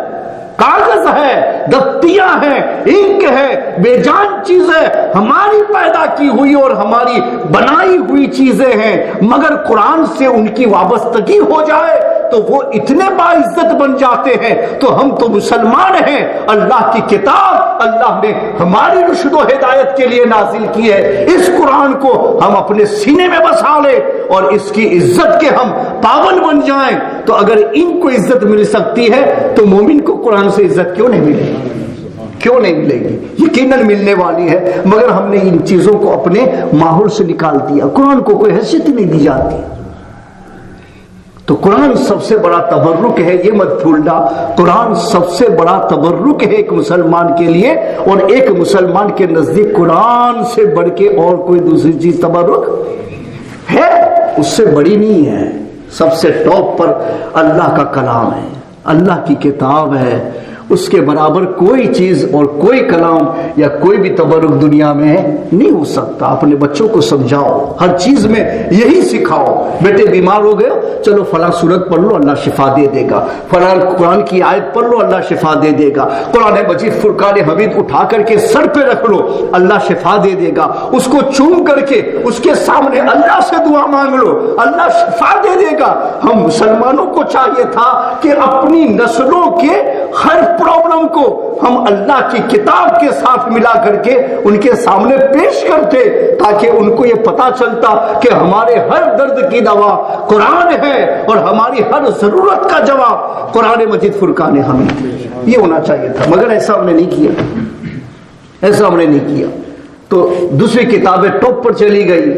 کاغذ ہے، دفتیاں ہیں، انک ہے، بے جان چیز ہے، ہماری پیدا کی ہوئی اور ہماری بنائی ہوئی چیزیں ہیں، مگر قرآن سے ان کی وابستگی ہو جائے تو وہ اتنے باعزت بن جاتے ہیں۔ تو ہم تو مسلمان ہیں، اللہ کی کتاب اللہ نے ہماری رشد و ہدایت کے لیے نازل کی ہے، اس قرآن کو ہم اپنے سینے میں بسا لیں اور اس کی عزت کے ہم پابند بن جائیں۔ تو اگر ان کو عزت مل سکتی ہے تو مومن کو قرآن سے عزت کیوں نہیں ملے گی؟ کیوں نہیں ملے گی؟ یقیناً ملنے والی ہے، مگر ہم نے ان چیزوں کو اپنے ماحول سے نکال دیا، قرآن کو کوئی حیثیت نہیں دی جاتی۔ تو قرآن سب سے بڑا تبرک ہے، یہ مت بھولنا، قرآن سب سے بڑا تبرک ہے ایک مسلمان کے لیے، اور ایک مسلمان کے نزدیک قرآن سے بڑھ کے اور کوئی دوسری چیز تبرک ہے اس سے بڑی نہیں ہے۔ سب سے ٹاپ پر اللہ کا کلام ہے، اللہ کی کتاب ہے، اس کے برابر کوئی چیز اور کوئی کلام یا کوئی بھی تبرک دنیا میں نہیں ہو سکتا۔ اپنے بچوں کو سمجھاؤ، ہر چیز میں یہی سکھاؤ، بیٹے بیمار ہو گئے چلو فلاں سورت پڑھ لو اللہ شفا دے دے گا، فلاں قرآن کی آیت پڑھ لو اللہ شفا دے دے گا، قرآن مجید فرقان حمید اٹھا کر کے سر پہ رکھ لو اللہ شفا دے دے گا، اس کو چوم کر کے اس کے سامنے اللہ سے دعا مانگ لو اللہ شفا دے دے گا۔ ہم مسلمانوں کو چاہیے تھا کہ اپنی نسلوں کے ہر پرابلم کو ہم اللہ کی کتاب کے ساتھ ملا کر کے ان کے سامنے پیش کرتے، تاکہ ان کو یہ پتا چلتا کہ ہمارے ہر درد کی دوا قرآن ہے اور ہماری ہر ضرورت کا جواب قرآن مجید فرقان حمید، یہ ہونا چاہیے تھا، مگر ایسا ہم نے نہیں کیا، ایسا ہم نے نہیں کیا۔ تو دوسری کتابیں ٹاپ پر چلی گئی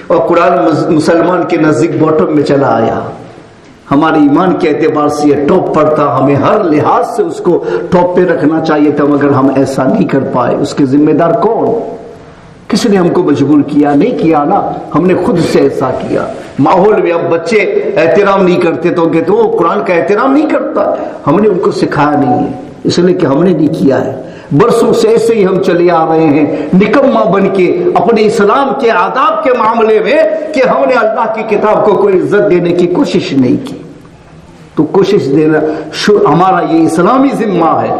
اور قرآن مسلمان کے نزدیک باٹم میں چلا آیا۔ ہمارے ایمان کے اعتبار سے یہ ٹاپ پر تھا، ہمیں ہر لحاظ سے اس کو ٹاپ پہ رکھنا چاہیے تھا، مگر ہم ایسا نہیں کر پائے۔ اس کے ذمہ دار کون؟ کس نے ہم کو مجبور کیا؟ نہیں کیا نا، ہم نے خود سے ایسا کیا۔ ماحول میں اب بچے احترام نہیں کرتے تو کہتے وہ قرآن کا احترام نہیں کرتا، ہم نے ان کو سکھایا نہیں ہے، اس لیے کہ ہم نے نہیں کیا ہے۔ برسوں سے ایسے ہی ہم چلے آ رہے ہیں نکما بن کے اپنے اسلام کے آداب کے معاملے میں، کہ ہم نے اللہ کی کتاب کو کوئی عزت دینے کی کوشش نہیں کی۔ تو کوشش دینا ہمارا یہ اسلامی ذمہ ہے،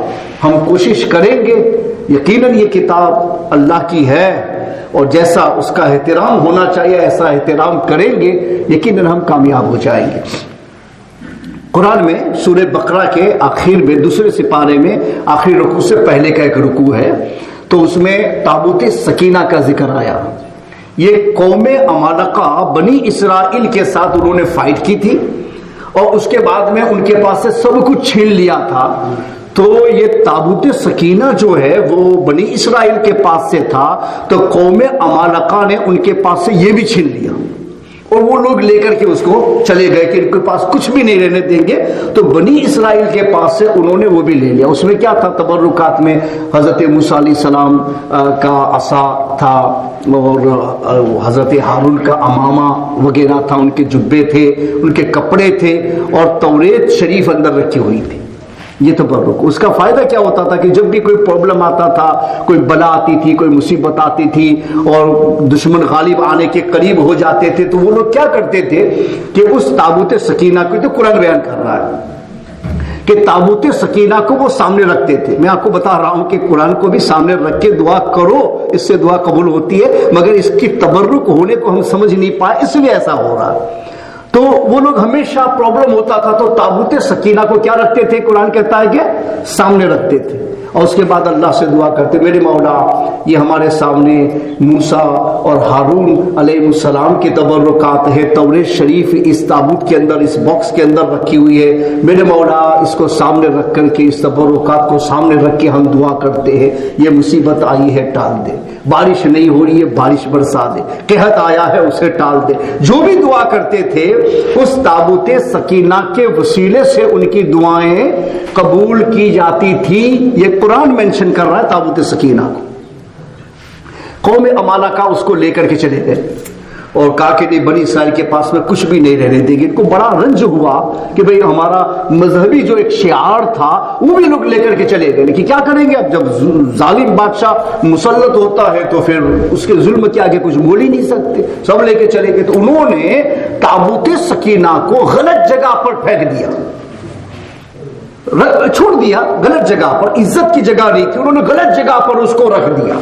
ہم کوشش کریں گے، یقیناً یہ کتاب اللہ کی ہے اور جیسا اس کا احترام ہونا چاہیے ایسا احترام کریں گے، یقیناً ہم کامیاب ہو جائیں گے۔ قرآن میں سورہ بقرہ کے آخر میں دوسرے سپارے میں آخری رکوع سے پہلے کا ایک رکوع ہے، تو اس میں تابوت سکینہ کا ذکر آیا۔ یہ قوم عمالقہ بنی اسرائیل کے ساتھ انہوں نے فائٹ کی تھی اور اس کے بعد میں ان کے پاس سے سب کچھ چھین لیا تھا، تو یہ تابوت سکینہ جو ہے وہ بنی اسرائیل کے پاس سے تھا، تو قوم عمالقہ نے ان کے پاس سے یہ بھی چھین لیا اور وہ لوگ لے کر کے اس کو چلے گئے کہ ان کے پاس کچھ بھی نہیں رہنے دیں گے، تو بنی اسرائیل کے پاس سے انہوں نے وہ بھی لے لیا۔ اس میں کیا تھا؟ تبرکات میں حضرت موسیٰ علیہ السلام کا عصا تھا اور حضرت ہارون کا امامہ وغیرہ تھا، ان کے جبے تھے، ان کے کپڑے تھے اور توریت شریف اندر رکھی ہوئی تھی۔ یہ تبرک، اس کا فائدہ کیا ہوتا تھا کہ جب بھی کوئی پرابلم آتا تھا، کوئی بلا آتی تھی، کوئی مصیبت آتی تھی اور دشمن غالب آنے کے قریب ہو جاتے تھے، تو وہ لوگ کیا کرتے تھے کہ اس تابوت سکینہ کو، تو قرآن بیان کر رہا ہے کہ تابوت سکینہ کو وہ سامنے رکھتے تھے۔ میں آپ کو بتا رہا ہوں کہ قرآن کو بھی سامنے رکھ کے دعا کرو، اس سے دعا قبول ہوتی ہے، مگر اس کی تبرک ہونے کو ہم سمجھ نہیں پائے، اس لیے ایسا ہو رہا ہے۔ تو وہ لوگ ہمیشہ پرابلم ہوتا تھا تو تابوت سکینہ کو کیا رکھتے تھے؟ قرآن کہتا ہے کہ سامنے رکھتے تھے اور اس کے بعد اللہ سے دعا کرتے، میرے مولا یہ ہمارے سامنے موسیٰ اور ہارون علیہ السلام کے تبرکات ہے، توریت شریف اس تابوت کے اندر، اس باکس کے اندر رکھی ہوئی ہے، میرے مولا اس کو سامنے رکھ کر کے، اس تبرکات کو سامنے رکھ کے ہم دعا کرتے ہیں، یہ مصیبت آئی ہے ٹال دے، بارش نہیں ہو رہی ہے بارش برسا دے، قحط آیا ہے اسے ٹال دے۔ جو بھی دعا کرتے تھے اس تابوت سکینہ کے وسیلے سے ان کی دعائیں قبول کی جاتی تھی۔ یہ قرآن مینشن کر رہا ہے تابوت سکینہ کو۔ قوم عمالقہ اس کو لے کر کے چلے گئے اور کہا کہ نہیں، بنی اسرائیل کے پاس میں کچھ بھی نہیں رہنے دیں گے۔ ان کو بڑا رنج ہوا کہ بھئی ہمارا مذہبی جو ایک شعار تھا وہ بھی لوگ لے کر کے چلے گئے، لیکن کیا کریں گے؟ اب جب ظالم بادشاہ مسلط ہوتا ہے تو پھر اس کے ظلم کے آگے کچھ بول ہی نہیں سکتے، سب لے کے چلے گئے۔ تو انہوں نے تابوت سکینہ کو غلط جگہ پر پھینک دیا، چھوڑ دیا غلط جگہ پر، عزت کی جگہ نہیں تھی، انہوں نے غلط جگہ پر اس کو رکھ دیا۔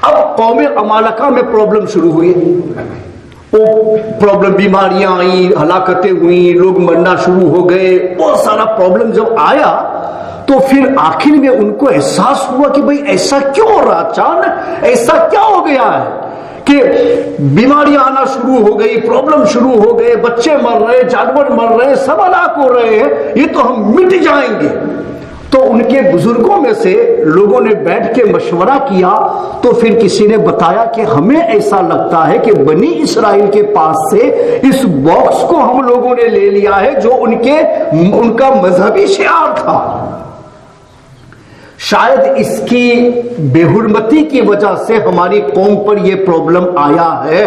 اب قوم عمالقہ میں پرابلم شروع ہوئی، وہ پرابلم، بیماریاں آئیں، ہلاکتیں ہوئیں، لوگ مرنا شروع ہو گئے، بہت سارا پرابلم جب آیا تو پھر آخر میں ان کو احساس ہوا کہ بھئی ایسا کیوں ہو رہا، اچانک ایسا کیا ہو گیا ہے کہ بیماریاں آنا شروع ہو گئی، پرابلم شروع ہو گئے، بچے مر رہے، جانور مر رہے، سب ہلاک ہو رہے ہیں، یہ تو ہم مٹ جائیں گے۔ تو ان کے بزرگوں میں سے لوگوں نے بیٹھ کے مشورہ کیا، تو پھر کسی نے بتایا کہ ہمیں ایسا لگتا ہے کہ بنی اسرائیل کے پاس سے اس باکس کو ہم لوگوں نے لے لیا ہے جو ان کا مذہبی شعار تھا، شاید اس کی بے حرمتی کی وجہ سے ہماری قوم پر یہ پرابلم آیا ہے،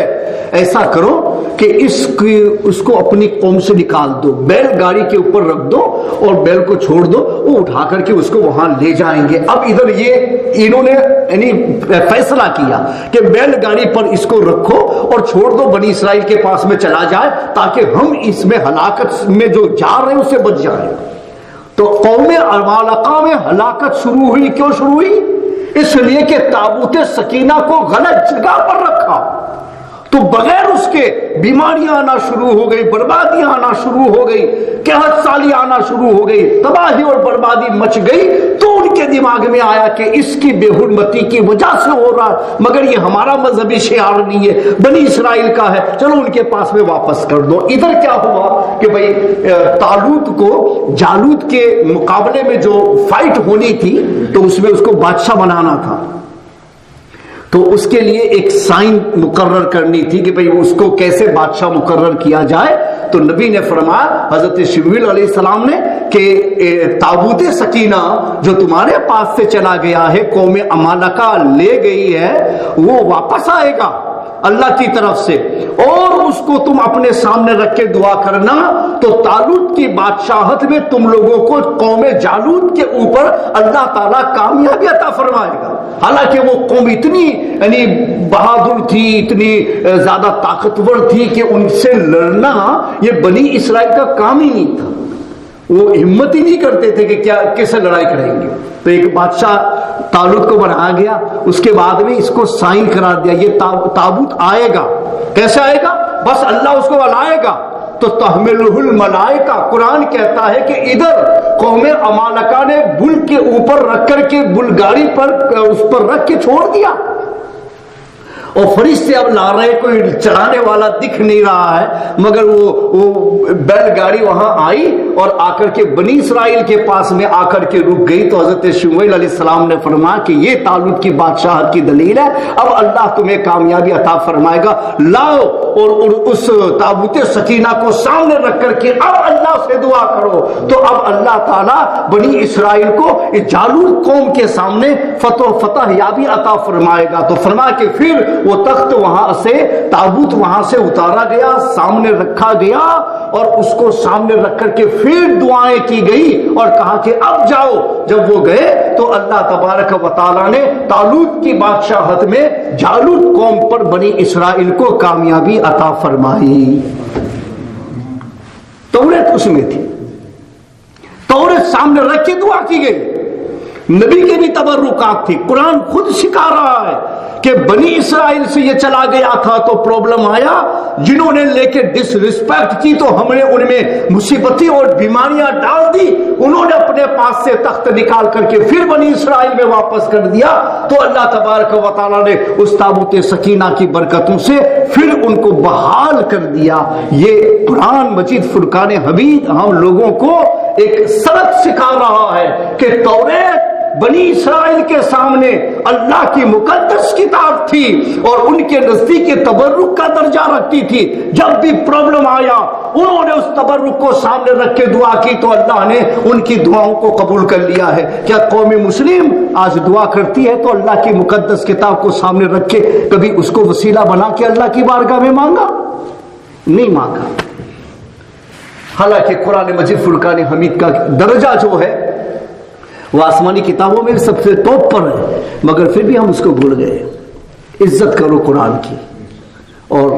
ایسا کرو کہ اس کو اپنی قوم سے نکال دو، بیل گاڑی کے اوپر رکھ دو اور بیل کو چھوڑ دو، وہ اٹھا کر کے اس کو وہاں لے جائیں گے۔ اب ادھر انہوں نے یعنی فیصلہ کیا کہ بیل گاڑی پر اس کو رکھو اور چھوڑ دو، بنی اسرائیل کے پاس میں چلا جائے تاکہ ہم اس میں ہلاکت میں جو جا رہے ہیں اس سے بچ جائیں۔ تو قوم عمالقہ میں ہلاکت شروع ہوئی، کیوں شروع ہوئی؟ اس لیے کہ تابوت سکینہ کو غلط جگہ پر رکھا، تو بغیر اس کے بیماریاں آنا شروع ہو گئی، بربادیاں آنا شروع ہو گئی، قحط سالی آنا شروع ہو گئی، تباہی اور بربادی مچ گئی۔ تو ان کے دماغ میں آیا کہ اس کی بے حرمتی کی وجہ سے ہو رہا، مگر یہ ہمارا مذہبی شعار نہیں ہے، بنی اسرائیل کا ہے، چلو ان کے پاس میں واپس کر دو۔ ادھر کیا ہوا کہ بھئی طالوت کو جالوت کے مقابلے میں جو فائٹ ہونی تھی تو اس میں اس کو بادشاہ بنانا تھا، تو اس کے لیے ایک سائن مقرر کرنی تھی کہ بھئی اس کو کیسے بادشاہ مقرر کیا جائے۔ تو نبی نے فرمایا حضرت جبریل علیہ السلام نے کہ تابوت سکینہ جو تمہارے پاس سے چلا گیا ہے، قوم امالکہ لے گئی ہے، وہ واپس آئے گا اللہ کی طرف سے، اور اس کو تم اپنے سامنے رکھ کے دعا کرنا تو طالوت کی بادشاہت میں تم لوگوں کو قوم جالوت کے اوپر اللہ تعالیٰ کامیابی عطا فرمائے گا۔ حالانکہ وہ قوم اتنی یعنی بہادر تھی، اتنی زیادہ طاقتور تھی کہ ان سے لڑنا یہ بنی اسرائیل کا کام ہی نہیں تھا، وہ ہمت ہی نہیں کرتے تھے کہ کیا کیسے لڑائی کریں گے۔ تو ایک بادشاہ طالوت کو بنایا گیا، اس کے بعد میں اس کو سائن قرار دیا، یہ تابوت آئے گا۔ کیسے آئے گا؟ بس اللہ اس کو لائے گا تو تحملہ الملائکہ، قرآن کہتا ہے کہ ادھر قوم امالکہ نے بل کے اوپر رکھ کر کے بل گاڑی پر اس پر رکھ کے چھوڑ دیا، اور فرشتے اب لا رہے، کوئی چلانے والا دکھ نہیں رہا ہے، مگر وہ بیل گاڑی وہاں آئی اور آ کر کے بنی اسرائیل کے پاس میں آ کر کے رک گئی۔ تو حضرت شمویل علیہ السلام نے فرمایا کہ یہ طالوت کی بادشاہت کی دلیل ہے، اب اللہ تمہیں کامیابی عطا فرمائے گا، لاؤ اور اس تابوت سکینہ کو سامنے رکھ کر کے اب اللہ سے دعا کرو۔ تو اب اللہ تعالیٰ بنی اسرائیل کو جالوت قوم کے سامنے فتح یابی عطا فرمائے گا۔ تو فرمایا کہ پھر وہ تخت وہاں سے، تابوت وہاں سے اتارا گیا، سامنے رکھا گیا، اور اس کو سامنے رکھ کر کے پھر دعائیں کی گئی اور کہا کہ اب جاؤ۔ جب وہ گئے تو اللہ تبارک و تعالیٰ نے طالوت کی بادشاہت میں جالوت قوم پر بنی اسرائیل کو کامیابی عطا فرمائی۔ توریت اس میں تھی، توریت سامنے رکھ کے دعا کی گئی، نبی کے بھی تبرکات تھی۔ قرآن خود سکھا رہا ہے کہ بنی اسرائیل سے یہ چلا گیا تھا تو پرابلم آیا، جنہوں نے لے کے ڈس رسپیکٹ کی تو ہم نے ان میں مصیبتیں اور بیماریاں ڈال دی، انہوں نے اپنے پاس سے تخت نکال کر کے پھر بنی اسرائیل میں واپس کر دیا۔ تو اللہ تبارک و تعالیٰ نے اس تابوت سکینہ کی برکتوں سے پھر ان کو بحال کر دیا۔ یہ قرآن مجید فرقان حمید ہم لوگوں کو ایک سبق سکھا رہا ہے کہ توریت بنی اسرائیل کے سامنے اللہ کی مقدس کتاب تھی اور ان کے نزدیک تبرک کا درجہ رکھتی تھی۔ جب بھی پرابلم آیا انہوں نے اس تبرک کو سامنے رکھ کے دعا کی تو اللہ نے ان کی دعاؤں کو قبول کر لیا ہے۔ کیا قوم مسلم آج دعا کرتی ہے تو اللہ کی مقدس کتاب کو سامنے رکھ کے کبھی اس کو وسیلہ بنا کے اللہ کی بارگاہ میں مانگا؟ نہیں مانگا۔ حالانکہ قرآن مجید فرقان حمید کا درجہ جو ہے وہ آسمانی کتابوں میں سب سے ٹاپ پر ہے، مگر پھر بھی ہم اس کو بھول گئے۔ عزت کرو قرآن کی، اور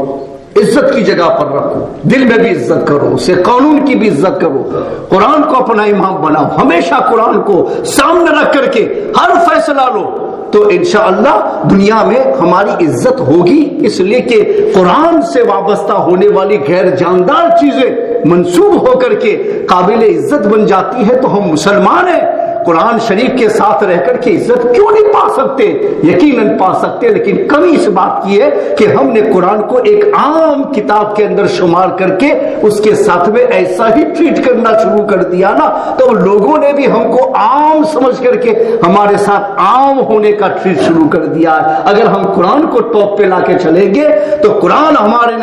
عزت کی جگہ پر رکھو، دل میں بھی عزت کرو، اسے قانون کی بھی عزت کرو، قرآن کو اپنا امام بناؤ، ہمیشہ قرآن کو سامنے رکھ کر کے ہر فیصلہ لو، تو انشاءاللہ دنیا میں ہماری عزت ہوگی۔ اس لیے کہ قرآن سے وابستہ ہونے والی غیر جاندار چیزیں منسوب ہو کر کے قابل عزت بن جاتی ہے، تو ہم مسلمان ہیں، قرآن شریف کے ساتھ رہ کر کے عزت کیوں نہیں پا سکتے؟ یقیناً پا سکتے، لیکن کمی اس بات کی ہے کہ ہم نے قرآن کو ایک عام کتاب کے اندر شمار کر کے اس کے ساتھ میں ایسا ہی ٹریٹ کرنا شروع کر دیا نا، تو لوگوں نے بھی ہم کو عام سمجھ کر کے ہمارے ساتھ عام ہونے کا ٹریٹ شروع کر دیا ہے۔ اگر ہم قرآن کو ٹاپ پہ لا کے چلیں گے تو قرآن ہمارے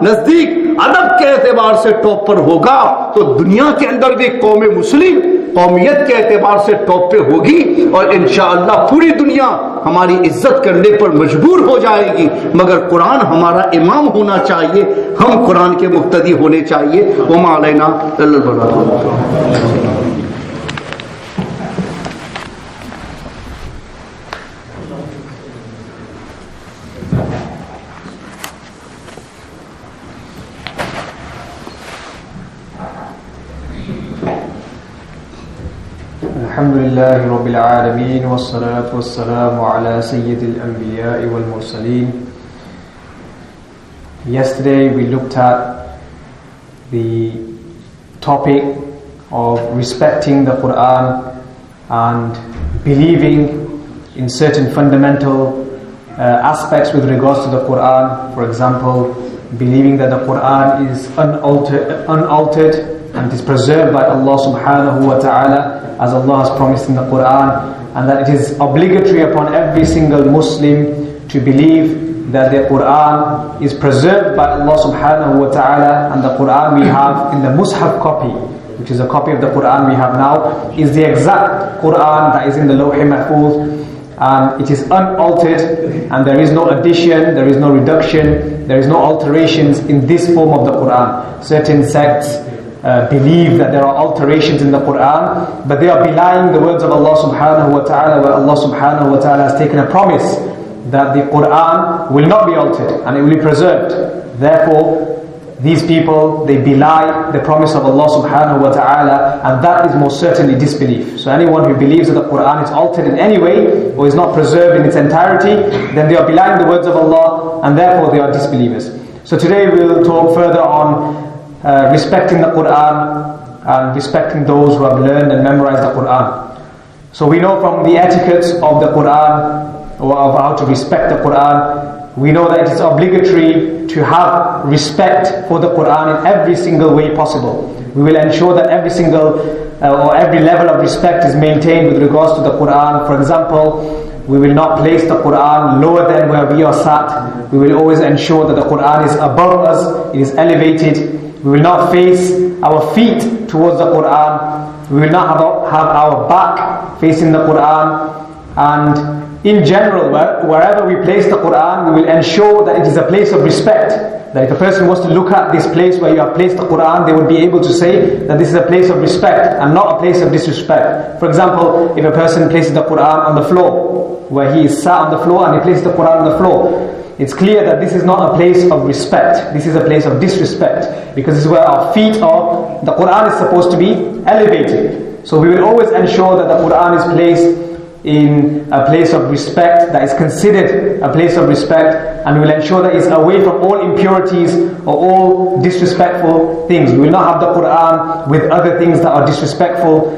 نزدیک ادب کے اعتبار سے ٹاپ پر ہوگا، تو دنیا کے اندر بھی قوم مسلم قومیت کے اعتبار سے ٹاپ پہ ہوگی، اور انشاءاللہ پوری دنیا ہماری عزت کرنے پر مجبور ہو جائے گی، مگر قرآن ہمارا امام ہونا چاہیے، ہم قرآن کے مقتدی ہونے چاہیے۔ وما علینا الا البلاغ۔
الحمد لله رب العالمين والصلاة والسلام على سيد الأنبياء والمرسلين. Yesterday we looked at the topic of respecting the Quran and believing in certain fundamental aspects with regards to the Quran. For example, believing that the Quran is unaltered and it is preserved by Allah subhanahu wa ta'ala, as Allah has promised in the Quran, and that it is obligatory upon every single Muslim to believe that the Quran is preserved by Allah subhanahu wa ta'ala, and the Quran we have in the Mus'haf copy, which is a copy of the Quran we have now, is the exact Quran that is in the Lawh Mahfuz, and it is unaltered, and there is no addition, there is no reduction, there is no alterations in this form of the Quran. Certain sects believe that there are alterations in the Quran, but they are belying the words of Allah subhanahu wa ta'ala, where Allah subhanahu wa ta'ala has taken a promise that the Quran will not be altered and it will be preserved. Therefore, these people, they belie the promise of Allah subhanahu wa ta'ala, and that is most certainly disbelief. So anyone who believes that the Quran is altered in any way or is not preserved in its entirety, then they are belying the words of Allah, and therefore they are disbelievers. So today we will talk further on respecting the Quran and respecting those who have learned and memorized the Quran. So we know from the etiquettes of the Quran, or of how to respect the Quran, we know that it is obligatory to have respect for the Quran in every single way possible. We will ensure that every single or every level of respect is maintained with regards to the Quran. For example, we will not place the Quran lower than where we are sat. We will always ensure that the Quran is above us, it is elevated. We will not face our feet towards the Quran. We will not have our back facing the Quran. And in general, wherever we place the Quran, we will ensure that it is a place of respect. That if a person was to look at this place where you have placed the Quran, they would be able to say that this is a place of respect and not a place of disrespect. For example, if a person places the Quran on the floor, where he is sat on the floor and he places the Quran on the floor, it's clear that this is not a place of respect. This is a place of disrespect, because this is where our feet are. The Quran is supposed to be elevated. So we will always ensure that the Quran is placed in a place of respect, that is considered a place of respect, and we will ensure that it's away from all impurities or all disrespectful things. We will not have the Quran with other things that are disrespectful.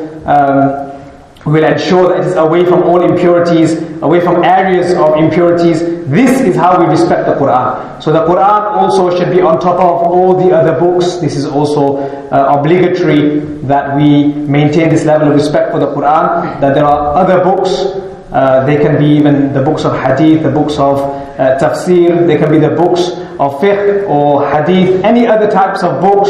We will ensure that it is away from all impurities, away from areas of impurities. This is how we respect the Quran. So the Quran also should be on top of all the other books. This is also obligatory that we maintain this level of respect for the Quran. That there are other books, they can be even the books of hadith, the books of tafsir, they can be the books of fiqh or hadith, any other types of books.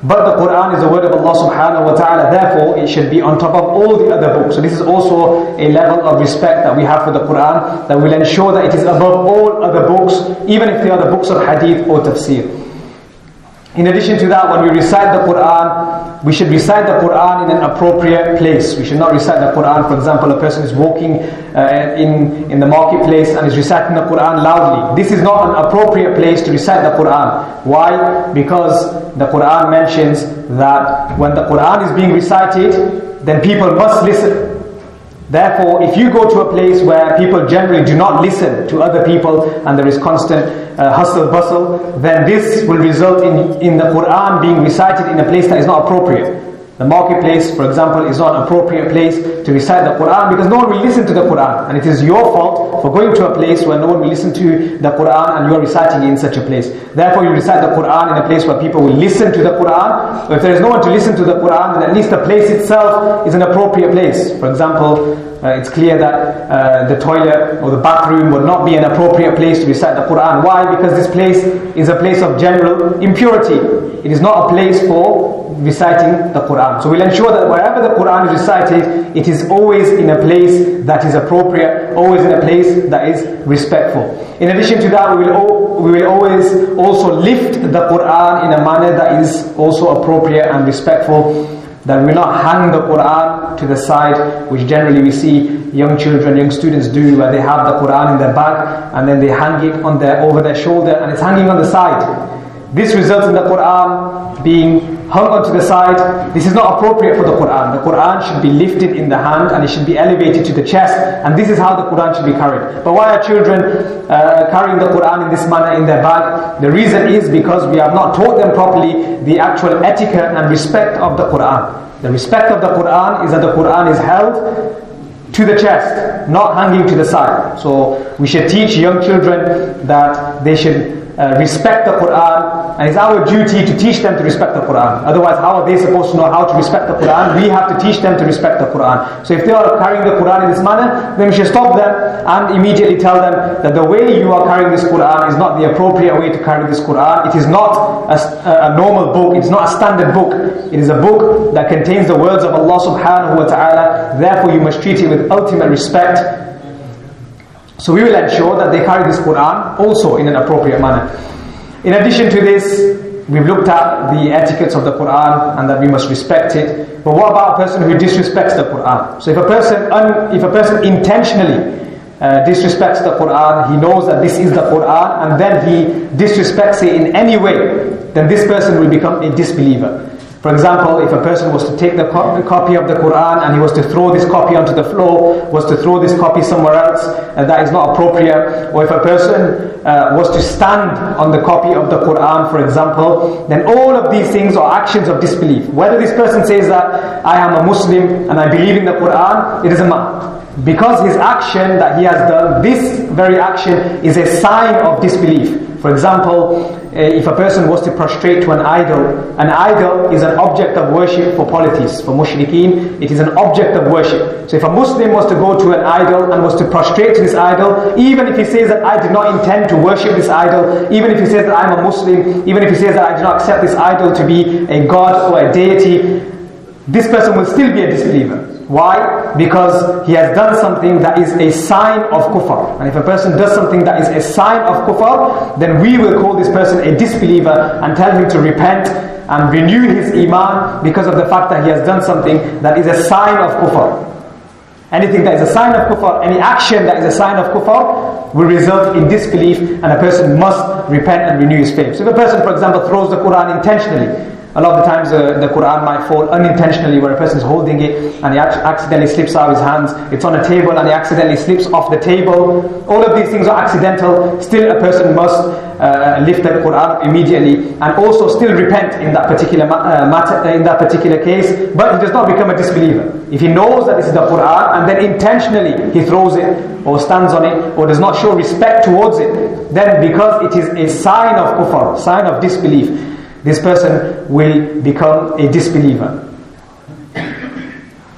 But the Quran is the word of Allah subhanahu wa ta'ala, therefore it should be on top of all the other books. So this is also a level of respect that we have for the Quran, that will ensure that it is above all other books, even if they are the books of hadith or tafsir. In addition to that, when we recite the Quran, we should recite the Quran in an appropriate place. We should not recite the Quran, for example, a person is walking in the marketplace and is reciting the Quran loudly. This is not an appropriate place to recite the Quran. Why? Because the Quran mentions that when the Quran is being recited, then people must listen. Therefore, if you go to a place where people generally do not listen to other people and there is constant hustle bustle, then this will result in the Quran being recited in a place that is not appropriate. The marketplace, for example, is not an appropriate place to recite the Quran, because no one will listen to the Quran, and it is your fault for going to a place where no one will listen to the Quran and you are reciting it in such a place. Therefore, you recite the Quran in a place where people will listen to the Quran. If there is no one to listen to the Quran, then at least the place itself is an appropriate place. For example, it's clear that the toilet or the bathroom would not be an appropriate place to recite the Quran. Why? Because this place is a place of general impurity. It is not a place for reciting the Quran. So we'll ensure that wherever the Quran is recited, it is always in a place that is appropriate, always in a place that is respectful. In addition to that, we will always also lift the Quran in a manner that is also appropriate and respectful. That we will not hang the Quran to the side, which generally we see young children, young students do, where they have the Quran in their bag and then they hang it over their shoulder and it's hanging on the side. This results in the Quran being hung onto the side. This is not appropriate for the Quran. The Quran should be lifted in the hand and it should be elevated to the chest, and this is how the Quran should be carried. But why are children carrying the Quran in this manner in their bag? The reason is because we have not taught them properly the actual etiquette and respect of the Quran. The respect of the Quran is that the Quran is held to the chest, not hanging to the side. So we should teach young children that they should respect the Quran and it's our duty to teach them to respect the Quran. Otherwise, how are they supposed to know how to respect the Quran? We have to teach them to respect the Quran. So if they are carrying the Quran in this manner, then we should stop them and immediately tell them that the way you are carrying this Quran is not the appropriate way to carry this Quran. It is not a normal book. It's not a standard book. It is a book that contains the words of Allah subhanahu wa ta'ala. Therefore, you must treat it with ultimate respect. So we will ensure that they carry this Quran also in an appropriate manner. In addition to this, we've looked at the etiquettes of the Quran and that we must respect it. But what about a person who disrespects the Quran? So if a person intentionally disrespects the Quran, he knows that this is the Quran, and then he disrespects it in any way, then this person will become a disbeliever. For example, if a person was to take the copy of the Quran and he was to throw this copy onto the floor, was to throw this copy somewhere else, that is not appropriate. Or if a person was to stand on the copy of the Quran, for example, then all of these things are actions of disbelief. Whether this person says that I am a Muslim and I believe in the Quran, it doesn't matter. Because his action that he has done, this very action is a sign of disbelief. For example, if a person was to prostrate to an idol is an object of worship for polytheists, for mushrikeen, it is an object of worship. So if a Muslim was to go to an idol and was to prostrate to this idol, even if he says that I did not intend to worship this idol, even if he says that I am a Muslim, even if he says that I do not accept this idol to be a god or a deity, this person will still be a disbeliever. Why? Because he has done something that is a sign of kufr. And if a person does something that is a sign of kufr, then we will call this person a disbeliever and tell him to repent and renew his iman because of the fact that he has done something that is a sign of kufr. Anything that is a sign of kufr, any action that is a sign of kufr will result in disbelief, and a person must repent and renew his faith. So if a person, for example, throws the Quran intentionally, a lot of the times the Quran might fall unintentionally, where a person is holding it and he accidentally slips out of his hands. It's on a table and he accidentally slips off the table. All of these things are accidental. Still a person must lift the Quran immediately and also still repent in that particular matter, in that particular case. But he does not become a disbeliever. If he knows that this is the Quran and then intentionally he throws it or stands on it or does not show respect towards it, then because it is a sign of kufr, sign of disbelief, this person will become a disbeliever.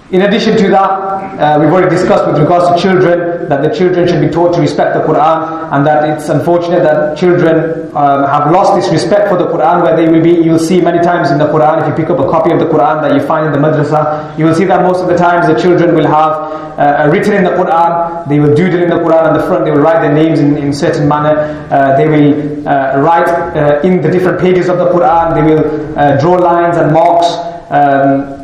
In addition to that, we've already discussed with regards to children, that the children should be taught to respect the Quran, and that it's unfortunate that children have lost this respect for the Quran, where you'll see many times in the Quran, if you pick up a copy of the Quran that you find in the madrasa, you will see that most of the times the children will have written in the Quran, they will doodle in the Quran on the front, they will write their names in certain manner, they will write in the different pages of the Quran, they will draw lines and marks.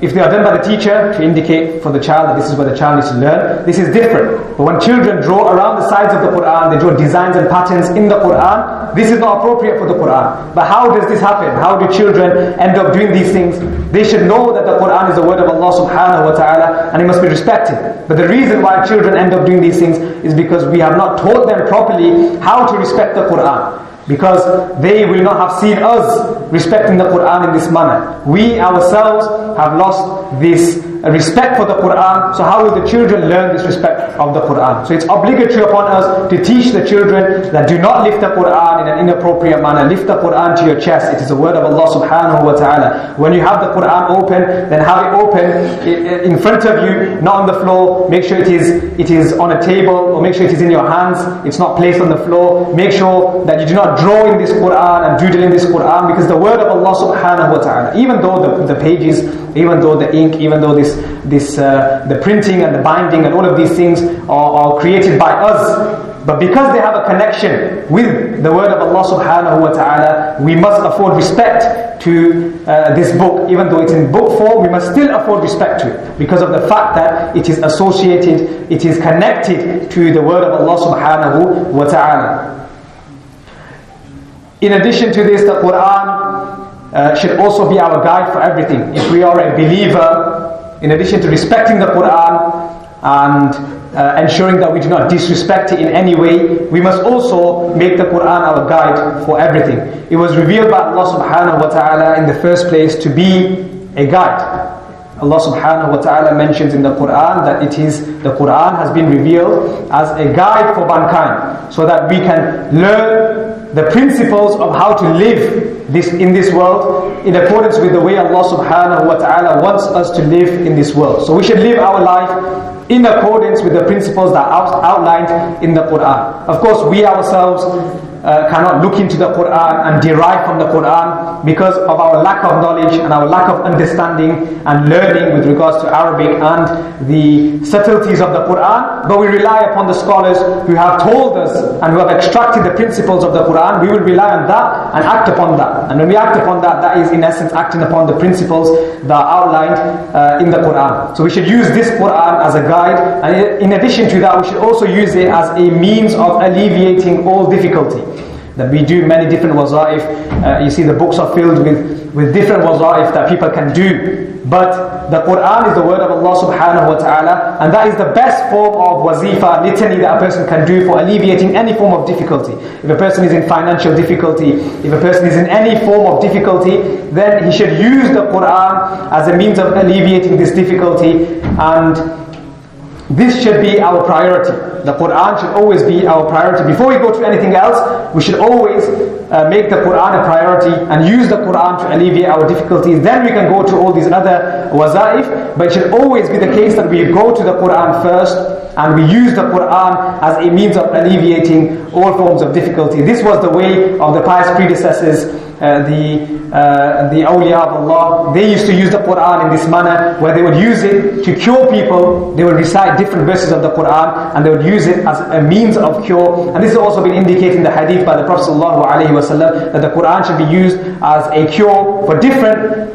If they are done by the teacher to indicate for the child that this is where the child needs to learn, this is different. But when children draw around the sides of the Quran, they draw designs and patterns in the Quran, this is not appropriate for the Quran. But how does this happen? How do children end up doing these things? They should know that the Quran is the word of Allah subhanahu wa ta'ala and it must be respected. But the reason why children end up doing these things is because we have not taught them properly how to respect the Quran. Because they will not have seen us respecting the Quran in this manner. We ourselves have lost this respect for the Quran, so how will the children learn this respect of the Quran? So it's obligatory upon us to teach the children that do not lift the Quran in an inappropriate manner. Lift the Quran to your chest. It is the word of Allah subhanahu wa ta'ala. When you have the Quran open, then have it open in front of you, not on the floor. Make sure it is on a table, or make sure it is in your hands. It's not placed on the floor. Make sure that you do not draw in this Quran and doodle in this Quran, because the word of Allah subhanahu wa ta'ala, even though the pages, even though the ink, even though the printing and the binding and all of these things are created by us, but because they have a connection with the word of Allah subhanahu wa ta'ala, we must afford respect to this book. Even though it's in book form, we must still afford respect to it, because of the fact that it is associated, it is connected to the word of Allah subhanahu wa ta'ala. In addition to this, the Quran should also be our guide for everything. If we are a believer, in addition to respecting the Quran and ensuring that we do not disrespect it in any way, we must also make the Quran our guide for everything. It was revealed by Allah subhanahu wa ta'ala in the first place to be a guide. Allah subhanahu wa ta'ala mentions in the Quran that the Quran has been revealed as a guide for mankind, so that we can learn the principles of how to live in this world in accordance with the way Allah subhanahu wa ta'ala wants us to live in this world. So we should live our life in accordance with the principles that are outlined in the Quran. Of course, we ourselves cannot look into the Quran and derive from the Quran because of our lack of knowledge and our lack of understanding and learning with regards to Arabic and the subtleties of the Quran. But we rely upon the scholars who have told us and who have extracted the principles of the Quran. We will rely on that and act upon that. And when we act upon that, that is in essence acting upon the principles that are outlined in the Quran. So we should use this Quran as a guide, and in addition to that, we should also use it as a means of alleviating all difficulty. That we do many different wazaif. You see the books are filled with different wazaif that people can do. But the Quran is the word of Allah subhanahu wa ta'ala, and that is the best form of wazifa, litany that a person can do for alleviating any form of difficulty. If a person is in financial difficulty, if a person is in any form of difficulty, then he should use the Quran as a means of alleviating this difficulty, and this should be our priority. The Quran should always be our priority. Before we go to anything else, we should always make the Quran a priority and use the Quran to alleviate our difficulties. Then we can go to all these other wazaif. But it should always be the case that we go to the Quran first and we use the Quran as a means of alleviating all forms of difficulty. This was the way of the pious predecessors, the awliya of Allah. They used to use the Quran in this manner, where they would use it to cure people. They would recite different verses of the Quran and they would use it as a means of cure. And this has also been indicated in the hadith by the Prophet ﷺ, that the Quran should be used as a cure for different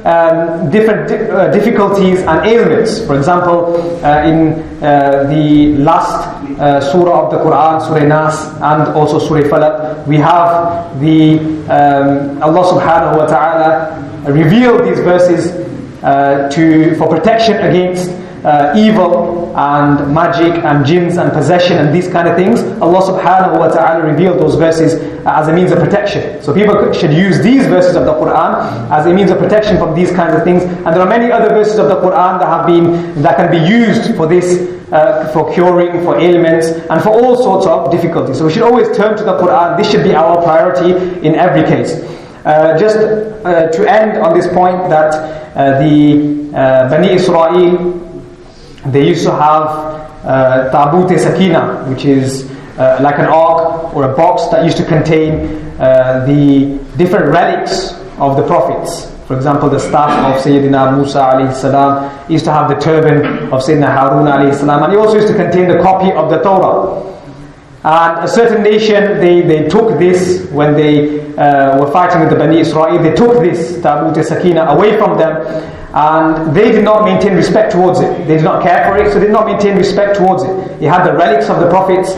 difficulties and ailments. For example, in the last surah of the Quran, Surah Nas, and also Surah Falaq, we have the Allah subhanahu wa ta'ala revealed these verses for protection against evil and magic and jinns and possession and these kind of things. Allah subhanahu wa ta'ala revealed those verses as a means of protection. So people should use these verses of the Quran as a means of protection from these kinds of things. And there are many other verses of the Quran that can be used for this, for curing, for ailments, and for all sorts of difficulties. So we should always turn to the Quran. This should be our priority in every case. Just to end on this point, that the Bani Israel, they used to have Tabut Sakina, which is like an ark or a box that used to contain the different relics of the prophets. For example, the staff of Sayyidina Musa alayhi salam. He used to have the turban of Sayyidina Harun alayhi salam, and he also used to contain the copy of the Torah. And a certain nation, they took this when they were fighting with the Bani Israel. They took this Tabut Sakina away from them, and they did not maintain respect towards it. They did not care for it, so they did not maintain respect towards it. He had the relics of the prophets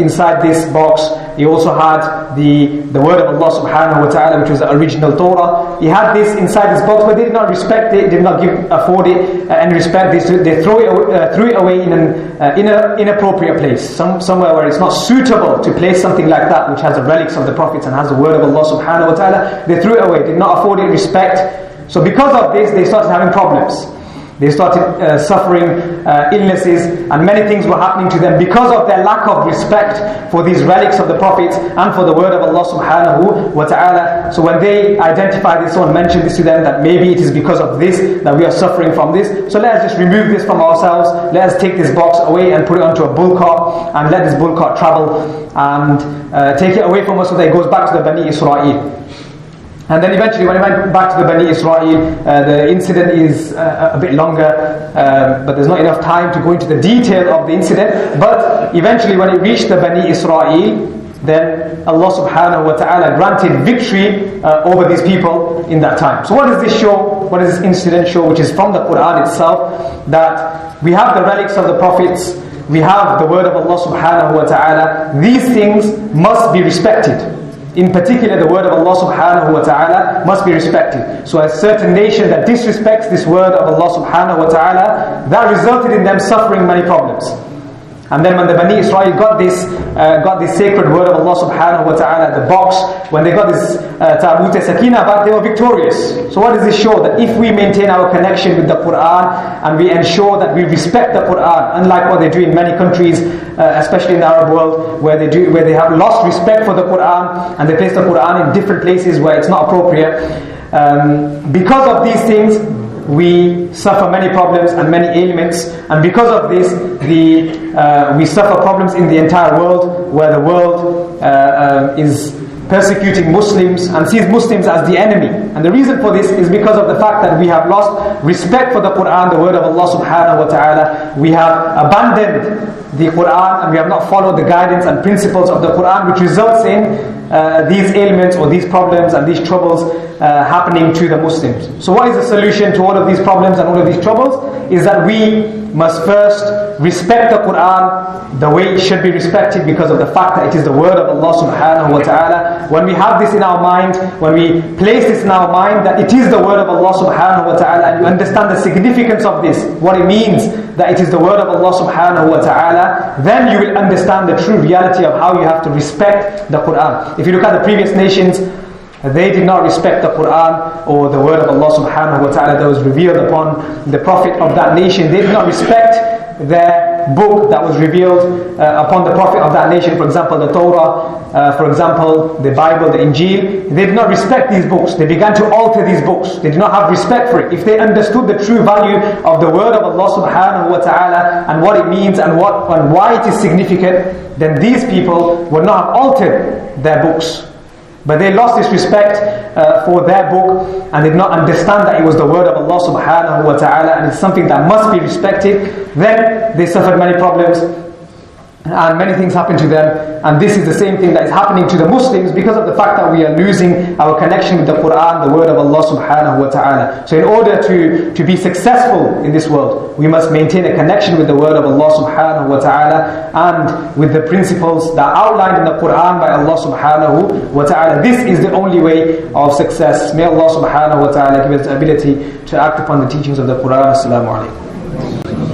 inside this box. He also had the word of Allah subhanahu wa ta'ala, which was the original Torah. He had this inside this box, but they did not respect it, did not afford it any respect. They threw it away in an inappropriate place, somewhere where it's not suitable to place something like that, which has the relics of the prophets and has the word of Allah subhanahu wa ta'ala. They threw it away, did not afford it respect. So because of this, they started having problems. They started suffering illnesses, and many things were happening to them because of their lack of respect for these relics of the prophets and for the word of Allah subhanahu wa ta'ala. So when they identified this, someone mentioned this to them, that maybe it is because of this that we are suffering from this. So let us just remove this from ourselves. Let us take this box away and put it onto a bull cart, and let this bull cart travel and take it away from us so that it goes back to the Bani Israel. And then eventually when it went back to the Bani Israel, the incident is a bit longer, but there's not enough time to go into the detail of the incident. But eventually when it reached the Bani Israel, then Allah subhanahu wa ta'ala granted victory over these people in that time. So what does this show? What does this incident show? Which is from the Quran itself, that we have the relics of the prophets, we have the word of Allah subhanahu wa ta'ala. These things must be respected. In particular, the word of Allah subhanahu wa ta'ala must be respected. So a certain nation that disrespects this word of Allah subhanahu wa ta'ala, that resulted in them suffering many problems. And then when the Bani Israel got this sacred word of Allah subhanahu wa ta'ala, the box, when they got this Tabut Sakina back, they were victorious. So what does this show? That if we maintain our connection with the Quran and we ensure that we respect the Quran, unlike what they do in many countries, especially in the Arab world, where they have lost respect for the Quran and they place the Quran in different places where it's not appropriate. Because of these things, we suffer many problems and many ailments, and because of this, we suffer problems in the entire world, where the world is persecuting Muslims and sees Muslims as the enemy. And the reason for this is because of the fact that we have lost respect for the Quran, the word of Allah subhanahu wa ta'ala. We have abandoned the Quran and we have not followed the guidance and principles of the Quran, which results in these ailments or these problems and these troubles happening to the Muslims. So what is the solution to all of these problems and all of these troubles? Is that we must first respect the Quran the way it should be respected, because of the fact that it is the word of Allah subhanahu wa ta'ala. When we have this in our mind, when we place this in our mind that it is the word of Allah subhanahu wa ta'ala, and you understand the significance of this, what it means that it is the word of Allah subhanahu wa ta'ala, then you will understand the true reality of how you have to respect the Quran. If you look at the previous nations, they did not respect the Quran or the word of Allah subhanahu wa ta'ala that was revealed upon the Prophet of that nation. They did not respect their book that was revealed upon the Prophet of that nation. For example, the Torah, for example, the Bible, the Injil. They did not respect these books. They began to alter these books. They did not have respect for it. If they understood the true value of the word of Allah subhanahu wa ta'ala and what it means and why it is significant, then these people would not have altered their books. But they lost this respect for their book and did not understand that it was the word of Allah subhanahu wa ta'ala and it's something that must be respected. Then they suffered many problems and many things happened to them. And this is the same thing that is happening to the Muslims because of the fact that we are losing our connection with the Quran, the word of Allah subhanahu wa ta'ala. So in order to be successful in this world, we must maintain a connection with the word of Allah subhanahu wa ta'ala and with the principles that are outlined in the Quran by Allah subhanahu wa ta'ala. This is the only way of success. May Allah subhanahu wa ta'ala give us the ability to act upon the teachings of the Quran. Assalamu alaikum.